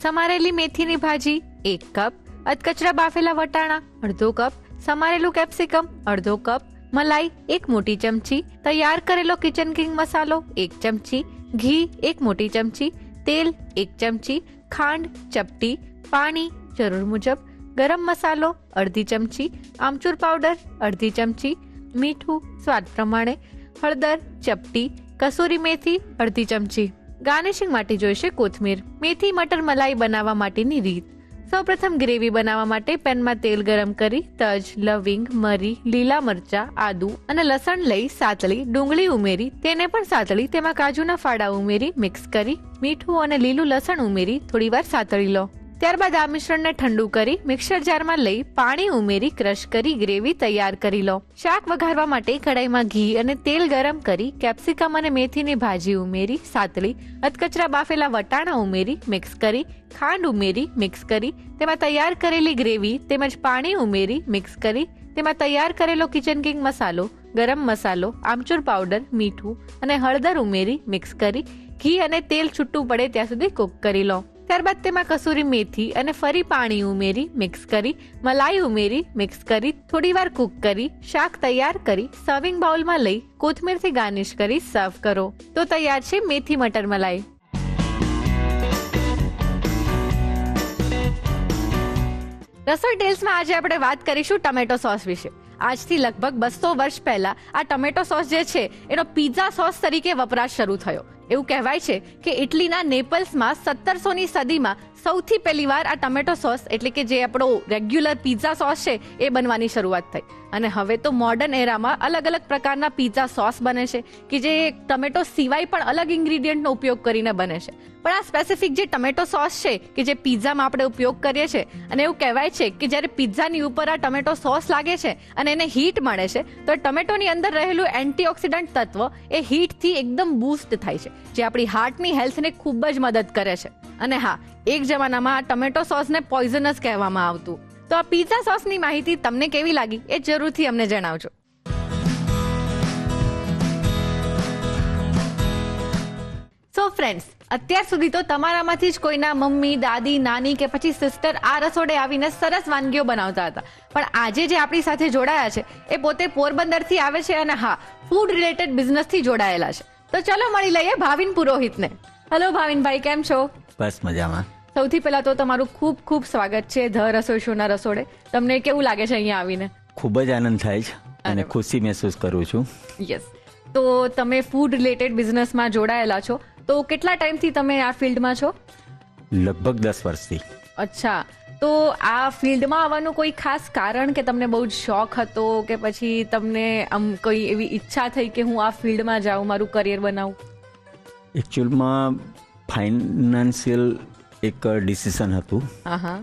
સમારેલી મેથીની ભાજી 1 કપ, અધકચરા બાફેલા વટાણા અડધો કપ, સમારેલું કેપ્સિકમ અડધો કપ, મલાઈ 1 મોટી ચમચી, તૈયાર કરેલો કિચન કિંગ મસાલો 1 ચમચી, ઘી 1 મોટી ચમચી, તેલ 1 ચમચી, ખાંડ ચપટી, પાણી જરૂર મુજબ, ગરમ મસાલો અડધી ચમચી, આમચૂર પાવડર અડધી ચમચી, મીઠું સ્વાદ પ્રમાણે, હળદર ચપટી, કસૂરી મેથી અડધી ચમચી. ગાર્નિશિંગ માટે જોઈશે કોથમીર. મેથી મટર મલાઈ બનાવવા માટેની રીત. સૌપ્રથમ ગ્રેવી બનાવવા માટે પેનમાં તેલ ગરમ કરી તજ, લવિંગ, મરી, લીલા મરચા, આદુ અને લસણ લઈ સાતળી, ડુંગળી ઉમેરી તેને પણ સાતળી, તેમાં કાજુના ફાડા ઉમેરી મિક્સ કરી, મીઠું અને લીલું લસણ ઉમેરી થોડીવાર સાતળી લો. ત્યારબાદ આ મિશ્રણને ઠંડુ કરી મિક્સર જારમાં લઈ પાણી ઉમેરી ક્રશ કરી ગ્રેવી તૈયાર કરી લો. શાક વઘારવા માટે કડાઈમાં ઘી અને તેલ ગરમ કરી કેપ્સિકમ અને મેથીની ભાજી ઉમેરી સાતળી, અધકચરા બાફેલા વટાણા ઉમેરી મિક્સ કરી, ખાંડ ઉમેરી મિક્સ કરી, તેમાં તૈયાર કરેલી ગ્રેવી તેમજ પાણી ઉમેરી મિક્સ કરી, તેમાં તૈયાર કરેલો કિચન કિંગ મસાલો, ગરમ મસાલો, આમચૂર પાવડર, મીઠું અને હળદર ઉમેરી મિક્સ કરી ઘી અને તેલ છૂટું પડે ત્યાં સુધી કૂક કરી લો. ત્યારબાદ તેમાં કસૂરી મેથી અને ફરી પાણી ઉમેરી મિક્સ કરી, મલાઈ ઉમેરી મિક્સ કરી થોડીવાર કૂક કરી શાક તૈયાર કરી સર્વિંગ બાઉલમાં લઈ કોથમીરથી ગાર્નિશ કરી સર્વ કરો. તો તૈયાર છે મેથી મટર મલાઈ. રસોઈ ટેલ્સમાં આજે આપણે વાત કરીશું ટમેટો સોસ વિશે. આજથી લગભગ 200 વર્ષ પહેલા આ ટમેટો સોસ જે છે એનો પિઝા સોસ તરીકે વપરાશ શરૂ થયો. એવું કહેવાય છે કે ઇટલીના નેપલ્સમાં 1700ની સદીમાં સૌથી પહેલી વાર આ ટમેટો સોસ એટલે કે જે આપણો રેગ્યુલર પિઝા સોસ છે એ બનવાની શરૂઆત થઈ. અને હવે તો મોડર્ન એરામાં અલગ અલગ પ્રકારના પિઝા સોસ બને છે કે જે ટમેટો સિવાય પણ અલગ ઇન્ગ્રીડિયન્ટનો ઉપયોગ કરીને બને છે. પણ આ સ્પેસિફિક જે ટમેટો સોસ છે કે જે પિઝામાં આપણે ઉપયોગ કરીએ છીએ અને એવું કહેવાય છે કે જ્યારે પિઝાની ઉપર આ ટમેટો સોસ લાગે છે અને એને હીટ મળે છે તો ટમેટોની અંદર રહેલું એન્ટીઓક્સિડન્ટ તત્વ એ હીટથી એકદમ બૂસ્ટ થાય છે જે આપણી હાર્ટની હેલ્થને ખૂબ જ મદદ કરે છે. અને હા, એક જમાનામાં આ ટમેટો સોસને પોઈઝનસ કહેવામાં આવતું. તો આ પિઝા સોસની માહિતી તમને કેવી લાગી એ જરૂરથી અમને જણાવજો. સો ફ્રેન્ડ્સ, અત્યાર સુધી તો તમારામાંથી જ કોઈના મમ્મી, દાદી, નાની કે પછી સિસ્ટર આ રસોડે આવીને સરસ વાનગીઓ બનાવતા હતા. પણ આજે જે આપણી સાથે જોડાયા છે એ પોતે પોરબંદરથી આવે છે અને હા, ફૂડ રિલેટેડ બિઝનેસથી જોડાયેલા છે. તો ચલો મળી લઈએ ભાવિન પુરોહિતને. હેલો ભાવિનભાઈ, કેમ છો? બસ મજામાં. સૌથી પહેલા તો તમારું ખૂબ ખૂબ સ્વાગત છે ધ રસોઈ શોના રસોડે. તમને કેવું લાગે છે અહીંયા આવીને? ખૂબ જ આનંદ થાય છે અને ખુશી મહેસૂસ કરું છું. યસ. તો તમે ફૂડ રિલેટેડ બિઝનેસમાં જોડાયેલા છો, તો કેટલા ટાઈમથી તમે આ ફિલ્ડમાં છો? લગભગ 10 વર્ષથી. અચ્છા. તો આ ફિલ્ડમાં આવવાનું કોઈ ખાસ કારણ કે તમને બહુ જ શોખ હતો કે પછી તમને આમ કોઈ એવી ઈચ્છા થઈ કે હું આ ફિલ્ડમાં જાઉં, મારું કરિયર બનાવું? એકચ્યુઅલમાં ફાઇનાન્શિયલ એક ડિસિઝન હતું. હા.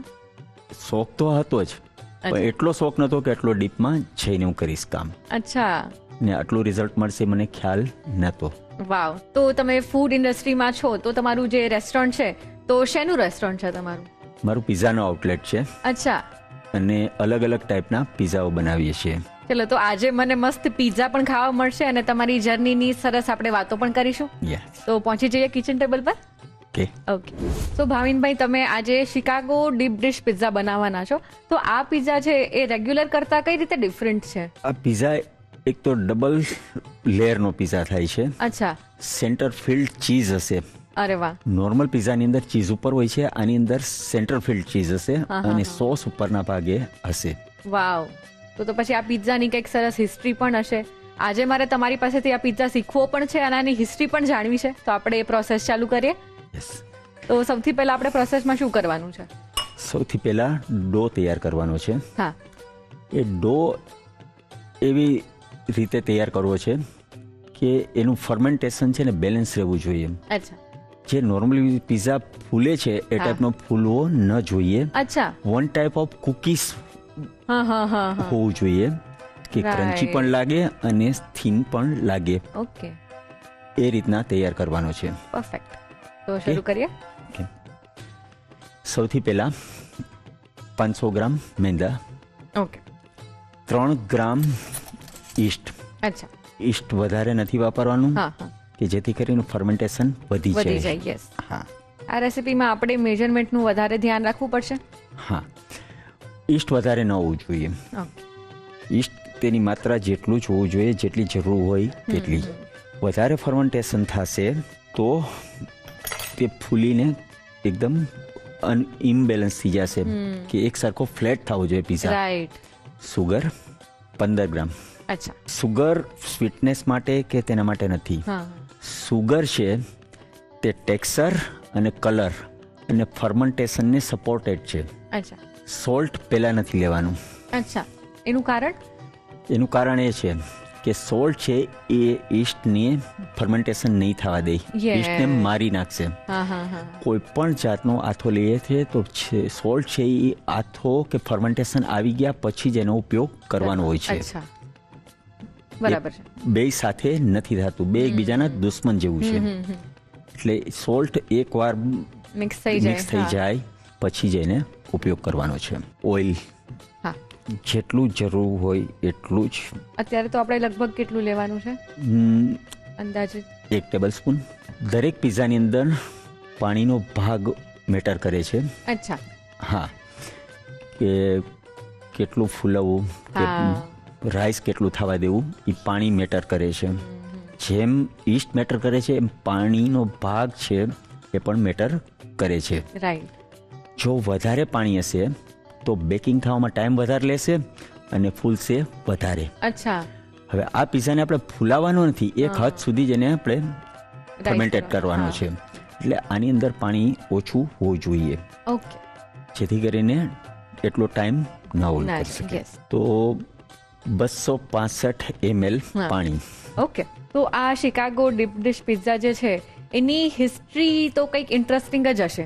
શોખ તો હતો જ, પણ એટલો શોખ નહોતો કે એટલો ડીપમાં જઈને હું કરીશ કામ. અચ્છા. ને આટલું રિઝલ્ટ મળશે મને ખ્યાલ નહોતો. વાવ. તો તમે ફૂડ ઇન્ડસ્ટ્રીમાં છો તો તમારું જે રેસ્ટોરન્ટ છે તો શેનું રેસ્ટોરન્ટ છે તમારું? મારું પિઝાનો આઉટલેટ છે. અચ્છા. અને અલગ અલગ ટાઈપના પિઝાઓ બનાવીએ છીએ. ચલો, તો આજે મને મસ્ત પિઝા પણ ખાવા મળશે અને તમારી જર્નીની સરસ આપણે વાતો પણ કરીશું. તો પહોંચી જઈએ કિચન ટેબલ પર. ઓકે. તો ભાવિનભાઈ, તમે આજે શિકાગો ડીપ ડિશ પિઝા બનાવવાના છો, તો આ પિઝા છે એ રેગ્યુલર કરતા કઈ રીતે ડિફરન્ટ છે? આ પિઝા એક તો ડબલ લેયરનો પિઝા થાય છે. અચ્છા. સેન્ટર ફિલ્ડ ચીઝ હશે. અરે વાહ. નોર્મલ પિઝાની અંદર ચીઝ ઉપર હોય છે, આની અંદર સેન્ટર ફિલ્ડ ચીઝ હશે અને સોસ ઉપરના ભાગે હશે. વાવ. તો પછી આ પિઝાની કંઈક સરસ હિસ્ટ્રી પણ હશે. આજે મારે તમારી પાસેથી આ પિઝા શીખવો પણ છે અને આની હિસ્ટ્રી પણ જાણવી છે. તો આપણે એ પ્રોસેસ ચાલુ કરીએ. તો સૌથી પહેલા આપણે પ્રોસેસમાં શું કરવાનું છે? સૌથી પહેલા ડો તૈયાર કરવાનો છે. હા. એ ડો એવી રીતે તૈયાર કરવો છે કે એનું ફર્મેન્ટેશન છે ને બેલેન્સ રહેવું જોઈએ. અચ્છા. જે નોર્મલી પિઝા ફૂલે છે એ ટાઈપનો ફૂલવો ન જોઈએ. અચ્છા. વન ટાઈપ ઓફ કુકીઝ હોવું જોઈએ કે ક્રન્ચી પણ લાગે અને થીન પણ લાગે. ઓકે. એ રીતના તૈયાર કરવાનો છે. પરફેક્ટ. તો શરૂ કરીએ. સૌથી પહેલા 500 ગ્રામ મેંદા. ઓકે. 3 ગ્રામ ઈસ્ટ. અચ્છા. ઈસ્ટ વધારે નથી વાપરવાનું કે જેથી કરીને ફર્મેન્ટેશન વધી જાય. યસ. હા. આ રેસીપીમાં આપણે મેજરમેન્ટનું વધારે ધ્યાન રાખવું પડશે. હા. ઈસ્ટ વધારે ન હોવું જોઈએ. ઈસ્ટ તેની માત્રા જેટલું જ હોવું જોઈએ, જેટલી જરૂર હોય તેટલી. વધારે ફર્મેન્ટેશન થશે તો તે ફૂલીને એકદમ ઇમ્બેલેન્સ થઈ જશે કે એક સરખો ફ્લેટ થવો જોઈએ પિઝા. રાઈટ. સુગર 15 ગ્રામ. અચ્છા. સુગર સ્વીટનેસ માટે કે તેના માટે નથી. સુગર છે તે ટેક્સચર અને કલર અને ફર્મેન્ટેશનને સપોર્ટેડ છે. અચ્છા. સોલ્ટ પહેલા નથી લેવાનું. અચ્છા. એનું કારણ? એનું કારણ એ છે કે સોલ્ટ છે એ ઈસ્ટને ફર્મેન્ટેશન નહીં થવા દે, ઈસ્ટને મારી નાખશે. કોઈ પણ જાતનો આથો લઈએ છે તો સોલ્ટ છે એ આથો કે ફર્મેન્ટેશન આવી ગયા પછી જ એનો ઉપયોગ કરવાનો હોય છે. બરાબર છે. બે સાથે નથી થતું, બે એકબીજાના દુશ્મન જેવું છે. એટલે સોલ્ટ એકવાર મિક્સ થઈ જાય પછી જ એને ઉપયોગ કરવાનો છે. ઓઇલ જેટલું જરૂર હોય એટલું જ. અત્યારે તો આપણે લગભગ કેટલું લેવાનું છે અંદાજે? 1 ટેબલ સ્પૂન. દરેક પિઝાની અંદર પાણીનો ભાગ મેટર કરે છે. અચ્છા. હા, કે કેટલું ફૂલવવું, રાઈસ કેટલું થવા દેવું, એ પાણી મેટર કરે છે. જેમ ઈસ્ટ મેટર કરે છે એમ પાણીનો ભાગ છે એ પણ મેટર કરે છે. રાઈટ. જો વધારે પાણી હશે તો બેકિંગ થવામાં ટાઈમ વધારે લેશે અને ફૂલશે વધારે. અચ્છા. હવે આ પિઝાને આપણે ફૂલાવવાનો નથી, એક હદ સુધી જ એને આપણે ફર્મેન્ટેડ કરવાનો છે. એટલે આની અંદર પાણી ઓછું હોવું જોઈએ. ઓકે. જેથી કરીને એટલો ટાઈમ ન હોલ્ડ કરી શકે. તો 265 ml પાણી. ઓકે. તો આ શિકાગો ડીપ ડિશ પિઝા જે છે એની હિસ્ટ્રી તો કંઈક ઇન્ટરેસ્ટિંગ જ હશે,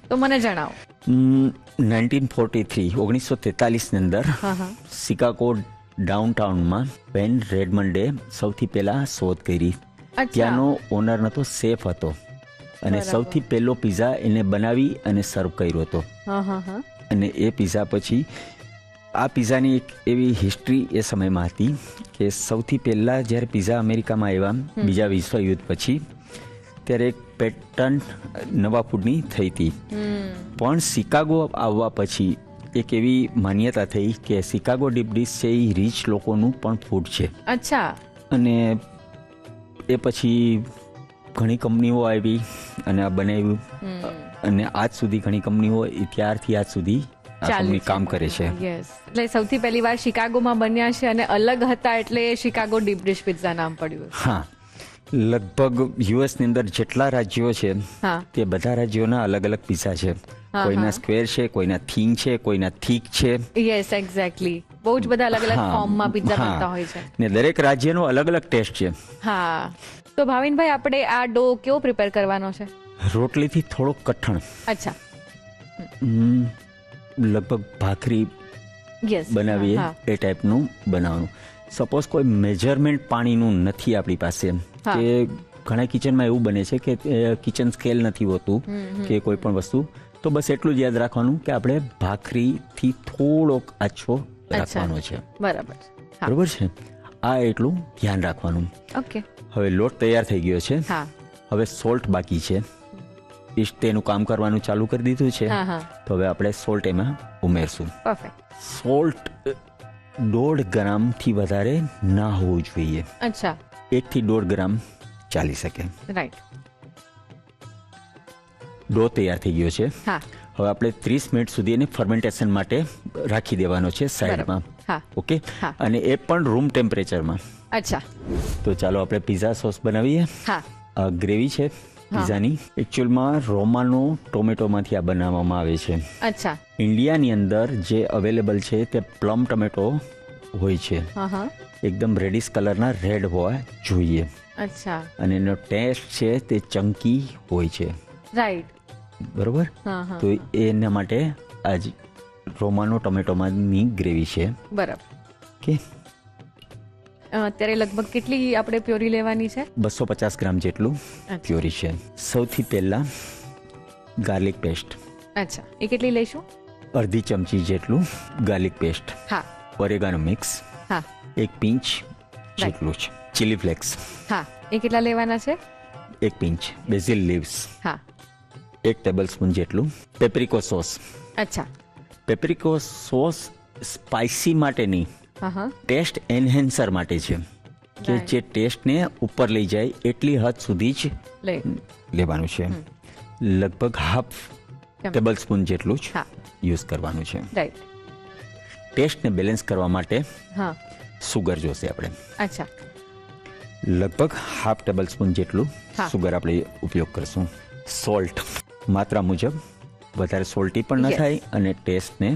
તો મને જણાવો. 1943 ની અંદર શિકાગો ડાઉનટાઉનમાં બેન રેડમન્ડે સૌથી પહેલા શોધ કરી. ત્યાંનો ઓનર નતો, શેફ હતો, અને સૌથી પહેલો પિઝા એને બનાવી અને સર્વ કર્યો હતો. અને એ પિઝા પછી આ પિઝાની એક એવી હિસ્ટ્રી એ સમયમાં હતી કે સૌથી પહેલા જ્યારે પિઝા અમેરિકામાં આવ્યા બીજા વિશ્વયુદ્ધ પછી, ત્યારે એક પેટન્ટ નવા ફૂડની થઈ હતી. પણ શિકાગો આવવા પછી એક એવી માન્યતા થઈ કે શિકાગો ડીપ ડિશ છે એ રીચ લોકોનું પણ ફૂડ છે. અચ્છા. અને એ પછી ઘણી કંપનીઓ આવી અને આ બનાવ્યું, અને આજ સુધી ઘણી કંપનીઓ ત્યારથી આજ સુધી કામ કરે છે. એટલે સૌથી પહેલી વાર શિકાગોમાં બન્યા છે અને અલગ હતા એટલે શિકાગો ડીપ ડિશ પિઝા નામ પડ્યું. હા, લગભગ યુએસ ની અંદર જેટલા રાજ્યો છે તે બધા રાજ્યોના અલગ અલગ પિઝા છે. કોઈના સ્ક્વેર છે, કોઈના થીન છે, કોઈના થીક છે. Yes, exactly. બહુ જ બધા અલગ અલગ ફોર્મમાં પિઝા બનતા હોય છે ને દરેક રાજ્યનો અલગ અલગ ટેસ્ટ છે. હા. તો ભાવિનભાઈ, આપણે આ ડો કેવો પ્રિપેર કરવાનો છે? રોટલીથી થોડો કઠણ. અચ્છા. લગભગ ભાખરી બનાવીએ એ ટાઈપનું બનાવવાનું. સપોઝ કોઈ મેજરમેન્ટ પાણીનું નથી આપણી પાસે, કે ઘણા કિચનમાં એવું બને છે કે કિચન સ્કેલ નથી હોતું કે કોઈ પણ વસ્તુ, તો બસ એટલું જ યાદ રાખવાનું કે આપણે ભાખરીથી થોડોક આછો રાખવાનો છે. બરાબર છે. આ એટલું ધ્યાન રાખવાનું. ઓકે. હવે લોટ તૈયાર થઈ ગયો છે. હવે સોલ્ટ બાકી છે. ઈસ્ટ તેનું કામ કરવાનું ચાલુ કરી દીધું છે, તો હવે આપણે સોલ્ટ એમાં ઉમેરશું. સોલ્ટ 1.5 ગ્રામથી વધારે ના હોવું જોઈએ. અચ્છા. 1 થી 1.5 ગ્રામ ચાલી શકે. રાઈટ. ડો તૈયાર થઈ ગયો છે. હવે આપણે 30 મિનિટ સુધી એને ફર્મેન્ટેશન માટે રાખી દેવાનો છે સાઈડમાં. ઓકે. અને એ પણ રૂમ ટેમ્પરેચરમાં. અચ્છા. તો ચાલો આપણે પિઝા સોસ બનાવીએ. આ ગ્રેવી છે પિઝાની. એકચ્યુઅલમાં રોમાનો ટોમેટોમાંથી આ બનાવવામાં આવે છે. અચ્છા. ઇન્ડિયાની અંદર જે અવેલેબલ છે તે પ્લમ ટોમેટો હોય છે. એકદમ રેડિશ કલરના રેડ હોવા જોઈએ. અચ્છા. અને એનો ટેસ્ટ છે તે ચંકી હોય છે. રાઈટ. બરોબર. તો એના માટે આજ રોમાનો ટોમેટોમાંની ગ્રેવી છે. બરાબર. ઓકે. અત્યારે લગભગ કેટલી આપણે પ્યોરી લેવાની છે? 250 ગ્રામ જેટલું પ્યોરી છે. સૌથી પહેલા ગાર્લિક પેસ્ટ. અચ્છા. એ કેટલી લઈશું? અડધી ચમચી જેટલું garlic paste. Oregano mix. 1 pinch જેટલું છે. Chilli flakes. એ કેટલા લેવાના છે? 1 pinch. Basil leaves. 1 tablespoon જેટલું. Paprika sauce. અચ્છા. પેપ્રિકો સોસ સ્પાઇસી માટે નહીં, ટેસ્ટ એન્હેન્સર માટે છે, કે જે ટેસ્ટને ઉપર લઈ જાય એટલી હદ સુધી જ લેવાનું છે. લગભગ 1/2 ટેબલ સ્પૂન જેટલું જ યુઝ કરવાનું છે. ટેસ્ટને બેલેન્સ કરવા માટે સુગર જોશે આપણે. અચ્છા. લગભગ 1/2 ટેબલ સ્પૂન જેટલું સુગર આપણે ઉપયોગ કરશું. સોલ્ટ માત્રા મુજબ, વધારે સોલ્ટી પણ ન થાય અને ટેસ્ટને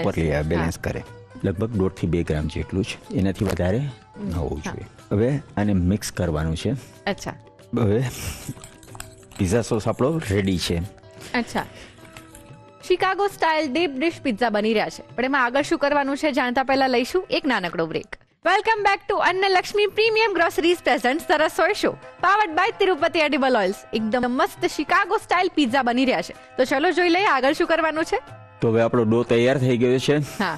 ઉપર લઈ આવે, બેલેન્સ કરે. લગભગ 1.5 થી 2 ગ્રામ જેટલું જ, એનાથી વધારે હોવું જોઈએ. હવે આને મિક્સ કરવાનું છે. અચ્છા હવે પિઝા સોસ આપણો રેડી છે. અચ્છા, Chicago style deep dish pizza બની રહ્યા છે, પણ એમાં આગળ શું કરવાનું છે જાણતા પહેલા લઈશું એક નાનકડો break. Welcome back to Annalakshmi premium groceries present Rasoi show powered by Tirupati edible oils. એકદમ મસ્ત શિકાગો સ્ટાઇલ પિઝા બની રહ્યા છે, તો ચલો જોઈ લઈએ આગળ શું કરવાનું છે. તો હવે આપણો ડો તૈયાર થઈ ગયો છે હા,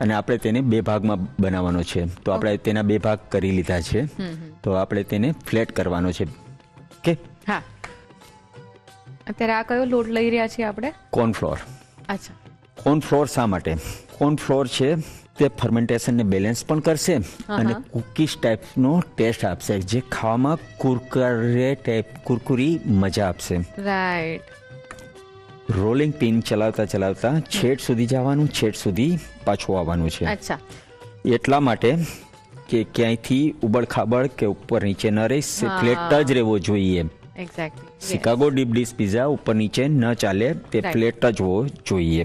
અને આપણે તેને 2 ભાગમાં બનાવવાનો છે. તો આપણે તેના 2 ભાગ કરી લીધા છે. તો આપણે તેને ફ્લેટ કરવાનો છે. ઓકે, હા. અત્યારે આ કયો લોટ લઈ રહ્યા છીએ આપણે? કોર્નફ્લોર. અચ્છા, કોર્નફ્લોર શા માટે? કોર્નફ્લોર છે તે ફર્મેન્ટેશનને બેલેન્સ પણ કરશે અને કુકીઝ ટાઈપનો ટેસ્ટ આપશે, જે ખાવામાં કુરકુરી મજા આપશે. રાઈટ. રોલિંગ પિન ચલાવતા ચલાવતા છેડ સુધી જવાનું, છેડ સુધી પાછું આવવાનું છે. અચ્છા, એટલા માટે કે ક્યાંયથી ઉબડ-ખાબડ કે ઉપર નીચે ન રહી, ફ્લેટ જ રહેવો જોઈએ. Exactly. Chicago deep dish pizza ઉપર નીચે ન ચાલે, તે ફ્લેટ જ હોવો જોઈએ.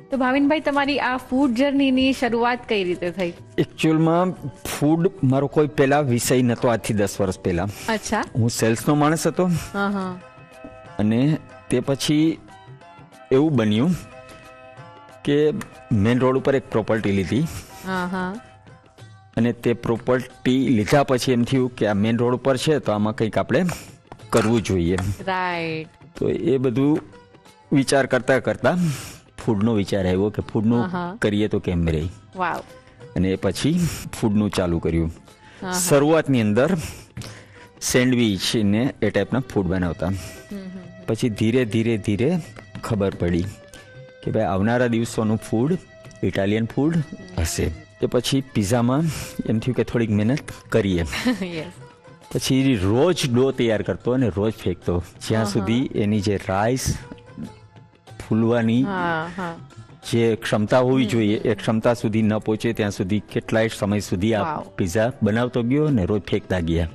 તો ભાવિનભાઈ, તમારી આ ફૂડ જર્નીની શરૂઆત કઈ રીતે થઈ? એકચ્યુઅલમાં ફૂડ મારો કોઈ પહેલા વિષય નહોતો. આજથી 10 વર્ષ પહેલા અચ્છા, હું સેલ્સનો માણસ હતો. અને તે પછી એવું બન્યું કે મેન રોડ ઉપર એક પ્રોપર્ટી લીધી. અને તે પ્રોપર્ટી લીધા પછી એમ થયું કે આ મેન રોડ ઉપર છે, તો આમાં કંઈક આપણે કરવું જોઈએ. રાઈટ. તો એ બધું વિચાર કરતા કરતા ફૂડનો વિચાર આવ્યો કે ફૂડનું કરીએ તો કેમ રહે. વાવ. અને પછી ફૂડનું ચાલુ કર્યું. શરૂઆતની અંદર સેન્ડવિચ ને એ ટાઈપના ફૂડ બનાવતા. પછી ધીરે ધીરે ધીરે ખબર પડી કે ભાઈ આવનારા દિવસોનું ફૂડ ઇટાલિયન ફૂડ હશે. કે પછી પિઝામાં એમ થયું કે થોડીક મહેનત કરીએ. પછી રોજ ડો તૈયાર કરતો અને રોજ ફેંકતો, જ્યાં સુધી એની જે રાઈસ ફૂલવાની જે ક્ષમતા હોવી જોઈએ એ ક્ષમતા સુધી ન પહોંચે ત્યાં સુધી કેટલાય સમય સુધી આ પિઝા બનાવતો ગયો અને રોજ ફેંકતા ગયા.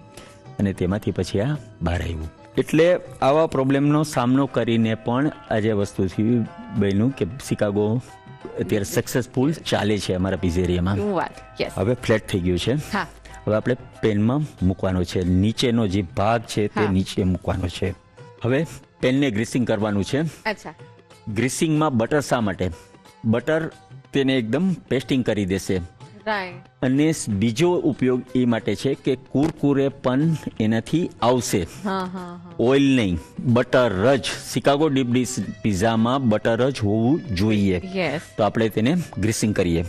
અને તેમાંથી પછી આ બહાર આવ્યું. એટલે આવા પ્રોબ્લેમનો સામનો કરીને પણ આજે વસ્તુ થયું બન્યું કે શિકાગો અત્યારે સક્સેસફુલ ચાલે છે અમારા પિઝેરિયામાં. હવે ફ્લેટ થઈ ગયું છે. હવે આપણે પેનમાં મૂકવાનો છે. નીચેનો જે ભાગ છે તે નીચે મૂકવાનો છે. હવે પેનને ગ્રીસિંગ કરવાનું છે. અચ્છા. ગ્રીસિંગમાં બટર શા માટે? બટર તેને એકદમ પેસ્ટિંગ કરી દેશે. અને બીજો ઉપયોગ એ માટે છે કે કુરકુરે પણ એનાથી આવશે, ઓઇલ નહીં, બટર જ. શિકાગો ડીપ ડીશ પિઝામાં બટર જ હોવું જોઈએ. તો આપણે તેને ગ્રીસિંગ કરીએ.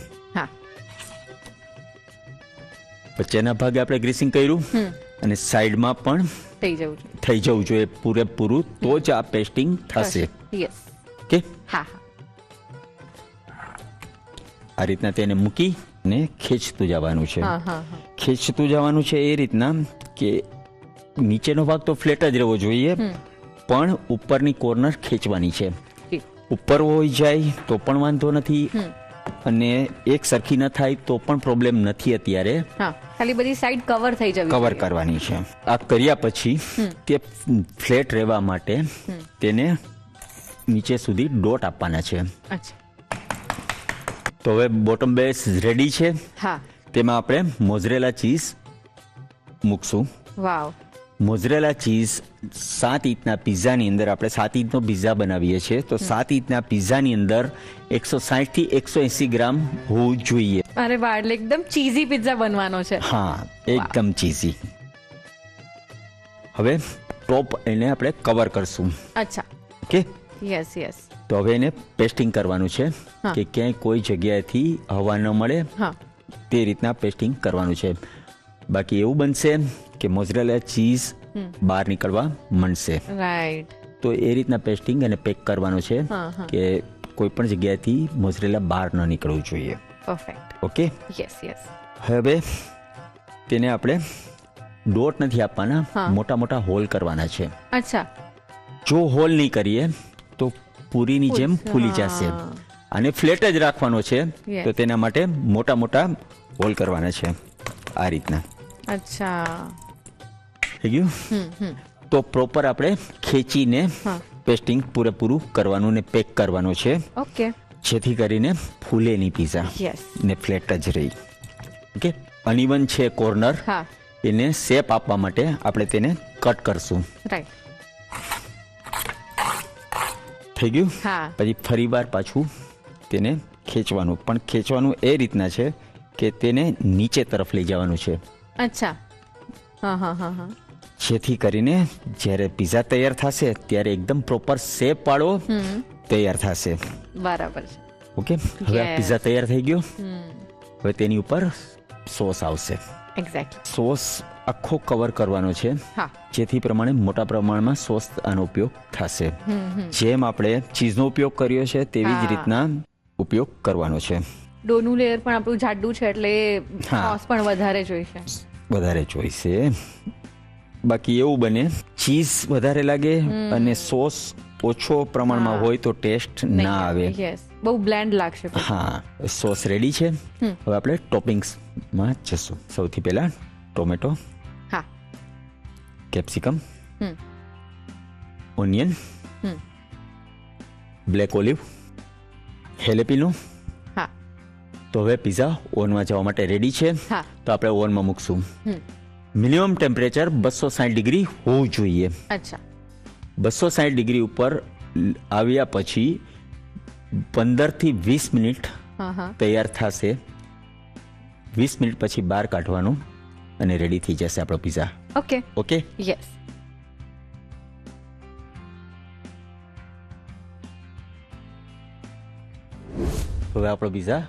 વચ્ચેના ભાગે આપણે ગ્રીસિંગ કર્યું અને સાઈડમાં પણ થઈ જવું જોઈએ પૂરેપૂરું, તો જ આ પેસ્ટિંગ થશે. ઓકે, આ રીતના તેને મૂકી ને ખેંચતું જવાનું છે. ખેંચતું જવાનું છે એ રીતના કે નીચેનો ભાગ તો ફ્લેટ જ રહેવો જોઈએ, પણ ઉપરની કોર્નર ખેંચવાની છે. ઉપર હોઈ જાય તો પણ વાંધો નથી, અને એક સરખી ન થાય તો પણ પ્રોબ્લેમ નથી. અત્યારે ખાલી બધી સાઈડ કવર થઈ જવી, કવર કરવાની છે. આ કર્યા પછી તે ફ્લેટ રહેવા માટે તેને નીચે સુધી ડોટ આપવાના છે. તો હવે બોટમ બેઝ રેડી છે. તેમાં આપણે મોઝરેલા ચીઝ મૂકશું. મોઝરેલા ચીઝ 7 ઇંચના પિઝાની અંદર, આપણે 7 ઇંચનો પિઝા બનાવીએ છીએ, તો 7 ઇંચના પિઝાની અંદર 160 થી 180 ગ્રામ હોવું જોઈએ. અરે વાહ, એટલે એકદમ ચીઝી પિઝા બનવાનો છે. હા, એકદમ ચીઝી. હવે ટોપ એને આપણે કવર કરશું. અચ્છા, ઓકે. Yes yes. તો હવે એને પેસ્ટિંગ કરવાનું છે કે ક્યાંય કોઈ જગ્યાએથી હવા ન મળે, તે રીતના પેસ્ટિંગ કરવાનું છે. બાકી એવું બનશે કે મોઝરેલા ચીઝ બહાર નીકળવા માંડશે. રાઈટ. તો એ રીતના પેસ્ટિંગ અને પેક કરવાનું છે કે કોઈ પણ જગ્યાએથી મોઝરેલા બહાર ન નીકળવું જોઈએ. પરફેક્ટ. ઓકે. Yes yes. હવે તેને આપણે ડોટ નથી આપવાના, મોટા મોટા હોલ કરવાના છે. અચ્છા. જો હોલ નહીં કરીએ તો પૂરીની જેમ ફૂલી જશે. આને ફ્લેટ જ રાખવાનો છે, તો તેના માટે મોટા મોટા હોલ કરવાના છે આ રીતના. અચ્છા, થઈ ગયું. તો પ્રોપર આપણે ખેંચીને પેસ્ટિંગ પૂરેપૂરું કરવાનું ને પેક કરવાનું છે. ઓકે. જેથી કરીને ફૂલે નહીં પિઝા ને ફ્લેટ જ રહી. ઓકે. અનઇવન છે કોર્નર, હા એને શેપ આપવા માટે આપણે તેને કટ કરશું. રાઈટ. થઈ ગયું. હા પછી ફરીવાર પાછું તેને ખેંચવાનું, પણ ખેંચવાનું એ રીતના છે કે તેને નીચે તરફ લઈ જવાનું છે, અચ્છા. હા હા હા હા. જેથી કરીને જ્યારે પિઝા તૈયાર થશે ત્યારે એકદમ પ્રોપર શેપ વાળો તૈયાર થશે. બરાબર છે. ઓકે, હવે આ Yes. પિઝા તૈયાર થઈ ગયો. હવે તેની ઉપર સોસ આવશે. એક્ઝેક્ટલી. સોસ આખો કવર કરવાનો છે, હા જેથી પ્રમાણે મોટા પ્રમાણમાં સોસ આનો ઉપયોગ થશે. જેમ આપણે ચીઝનો ઉપયોગ કર્યો છે તેવી જ હા. રીતના ઉપયોગ કરવાનો છે. ડોનું લેયર પણ આપણું જાડું છે એટલે હા. સોસ પણ વધારે જોઈશે. વધારે જોઈશે. બાકી એવું બને ચીઝ વધારે લાગે અને સોસ ઓછો પ્રમાણમાં હા. હોય તો ટેસ્ટ ના આવે. યસ, બહુ બ્લેન્ડ લાગશે પછી. હા, સોસ રેડી છે. હવે આપણે ટોપિંગ્સમાં જશું. સૌથી પહેલા ટોમેટો, હા કેપ્સિકમ, હમ. ઓનિયન, હમ. Black olive, jalapeno. હા તો હવે પિઝા ઓવનમાં જવા માટે રેડી છે. હા. તો આપણે ઓવનમાં મૂકશું. હમ. મિનિમમ ટેમ્પરેચર 260 ડિગ્રી હોવું જોઈએ. અચ્છા. 260 ડિગ્રી ઉપર આવ્યા પછી 15 થી 20 મિનિટ હા હા. તૈયાર થશે. 20 મિનિટ પછી બહાર કાઢવાનું અને રેડી થઈ જશે આપણો પિઝા. ઓકે. Okay, yes. હવે આપણો પિઝા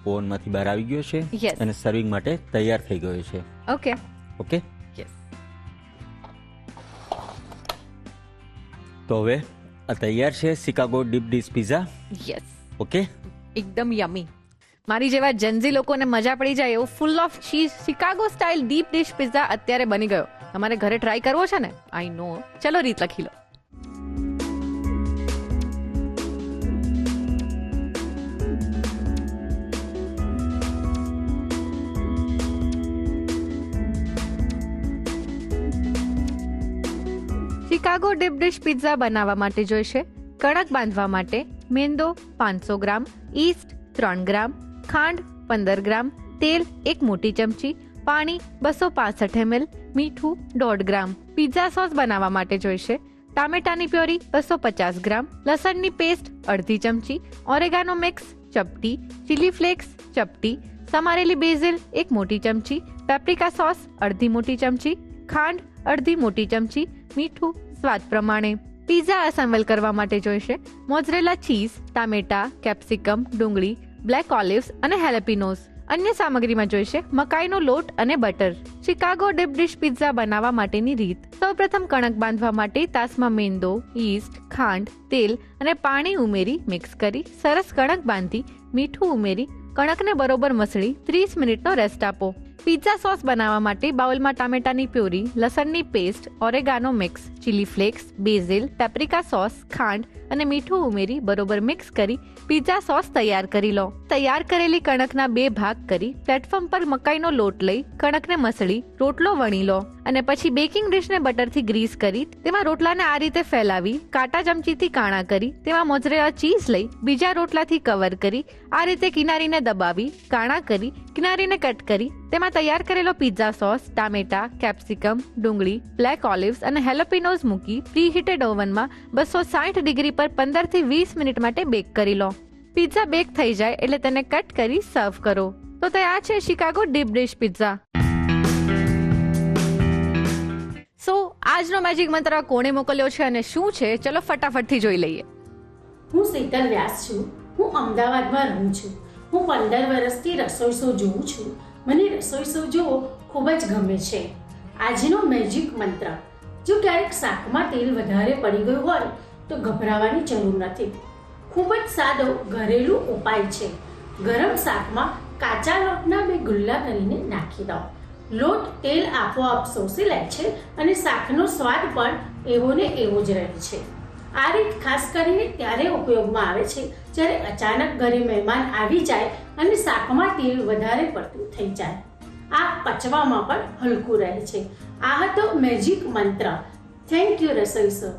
ઓવનમાંથી બહાર આવી ગયો છે Yes. અને સર્વિંગ માટે તૈયાર થઈ ગયો છે. ઓકે. Okay, yes. તો હવે આ તૈયાર છે Chicago deep dish pizza. Yes. Okay, એકદમ યમી. મારી જેવા જન્ઝી લોકોને મજા પડી જાય એવું full of cheese Chicago style deep dish pizza અત્યારે બની ગયો. તમારે ઘરે ટ્રાય કરવો છે ને? આઈ નો. ચલો રીત લખી લો. શિકાગો ડીપ ડિશ પિઝા બનાવવા માટે જોઈશે કણક બાંધવા માટે મેંદો 500 ગ્રામ, ઈસ્ટ 3 ગ્રામ, ખાંડ 15 ગ્રામ, તેલ 1 મોટી ચમચી, પાણી 265 ml, મીઠું 1.5 ગ્રામ. પિઝા સોસ બનાવવા માટે જોઈશે ટામેટાની પ્યોરી 250 ગ્રામ, લસણની પેસ્ટ અડધી ચમચી, ઓરેગાનો મિક્સ ચપટી, ચીલી ફ્લેક્સ ચપટી, સમારેલી બેઝિલ 1 મોટી ચમચી, પેપ્રિકા સોસ અડધી મોટી ચમચી, ખાંડ અડધી મોટી ચમચી, મીઠું સ્વાદ પ્રમાણે. પિઝા એસેમ્બલ કરવા માટે જોઈશે મોઝરેલા ચીઝ, ટામેટા, કેપ્સિકમ, ડુંગળી, બ્લેક ઓલિવ્સ અને હેલેપિનોસ. અન્ય સામગ્રીમાં જોઈશે મકાઈનો લોટ અને butter. Chicago deep dish pizza બનાવવા માટેની રીત. સૌપ્રથમ કણક બાંધવા માટે તાસમાં મેંદો, ઈસ્ટ, ખાંડ, તેલ અને પાણી ઉમેરી મિક્સ કરી સરસ કણક બાંધી મીઠું ઉમેરી કણકને બરોબર મસળી 30 મિનિટનો રેસ્ટ આપો. પિઝા સોસ બનાવવા માટે બાઉલમાં ટામેટાની પ્યોરી, લસણની paste, oregano mix, chilli flakes, basil, paprika sauce, ખાંડ અને મીઠું ઉમેરી બરોબર મિક્સ કરી પિઝા સોસ તૈયાર કરી લો. તૈયાર કરેલી કણકના 2 ભાગ કરી પ્લેટફોર્મ પર મકાઈનો લોટ લઈ કણકને મસળી રોટલો વણી લો અને પછી બેકિંગ ડીશને બટરથી ગ્રીસ કરી તેમાં રોટલાને આ રીતે ફેલાવી કાંટા ચમચીથી કાણા કરી તેમાં મોઝરેલા ચીઝ લઈ બીજા રોટલાથી કવર કરી આ રીતે કિનારીને દબાવી કાણા કરી કિનારીને કટ કરી તેમાં તૈયાર કરેલો પિઝા સોસ, ટામેટા, કેપ્સિકમ, ડુંગળી, બ્લેક ઓલિવ્સ અને હેલોપિનોઝ મૂકી પ્રીહીટેડ ઓવનમાં 260 ડિગ્રી પર 15 થી 20 મિનિટ માટે બેક કરી લો. પિઝા બેક થઈ જાય એટલે તેને કટ કરી સર્વ કરો. તો તે આ છે શિકાગો ડીપ ડિશ પિઝા. સો આજનો મેજિક મંત્ર કોણે મોકલ્યો છે અને શું છે ચલો ફટાફટથી જોઈ લઈએ. હું શીતલ વ્યાસ છું. હું અમદાવાદમાં રહું છું. હું 15 વર્ષથી રસોઈ શો જોઉં છું. મને રસોઈ શો જોવો ખૂબ જ ગમે છે. આજનો મેજિક મંત્ર. જો ક્યારેક શાકમાં તેલ વધારે પડી ગયું હોય તો ગભરાવાની જરૂર નથી. ખૂબ જ સાદો ઘરેલું ઉપાય છે. ગરમ શાકમાં કાચા લોટના 2 ગુલ્લા કરીને નાખી દો. લોટ તેલ આપોઆપ શોષી લે છે અને શાકનો સ્વાદ પણ એવો ને એવો જ રહે છે. આ રીત ખાસ કરીને ત્યારે ઉપયોગમાં આવે છે જ્યારે અચાનક ઘરે મહેમાન આવી જાય અને શાકમાં તેલ વધારે પડતું થઈ જાય. આ પચવામાં પણ હલકું રહે છે. આ હતો મેજિક મંત્ર. થેન્ક યુ રસોઈ શો.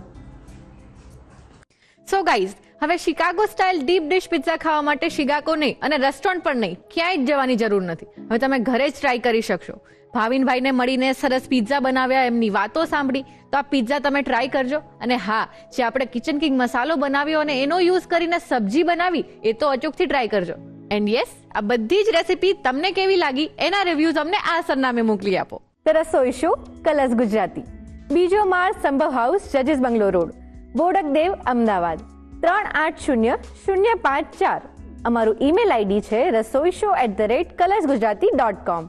સો ગાઈઝ, હવે Chicago style deep dish pizza ખાવા માટે શિકાગો નહીં અને રેસ્ટોરન્ટ પણ નહીં, ક્યાંય જ જવાની જરૂર નથી. હવે તમે ઘરે જ ટ્રાય કરી શકશો. ભાવિનભાઈને મળીને સરસ પિઝા બનાવ્યા, એમની વાતો સાંભળી, તો આ પિઝા તમે ટ્રાય કરજો. અને હા, જે આપણે કિચન કિંગ મસાલો બનાવ્યો અને એનો યુઝ કરીને સબ્જી બનાવી, એ તો અચૂકથી ટ્રાય કરજો. એન્ડ યસ, આ બધી જ રેસીપી તમને કેવી લાગી એના રિવ્યુઝ અમને આ સરનામે મોકલી આપો. તો રસોઈ શો કલર્સ ગુજરાતી, 2 માળ, સંભવ હાઉસ, જજીસ બંગલો રોડ, બોડકદેવ, અમદાવાદ 380054. અમારું ઈમેલ આઈડી છે rasoishow@colorsgujarati.com.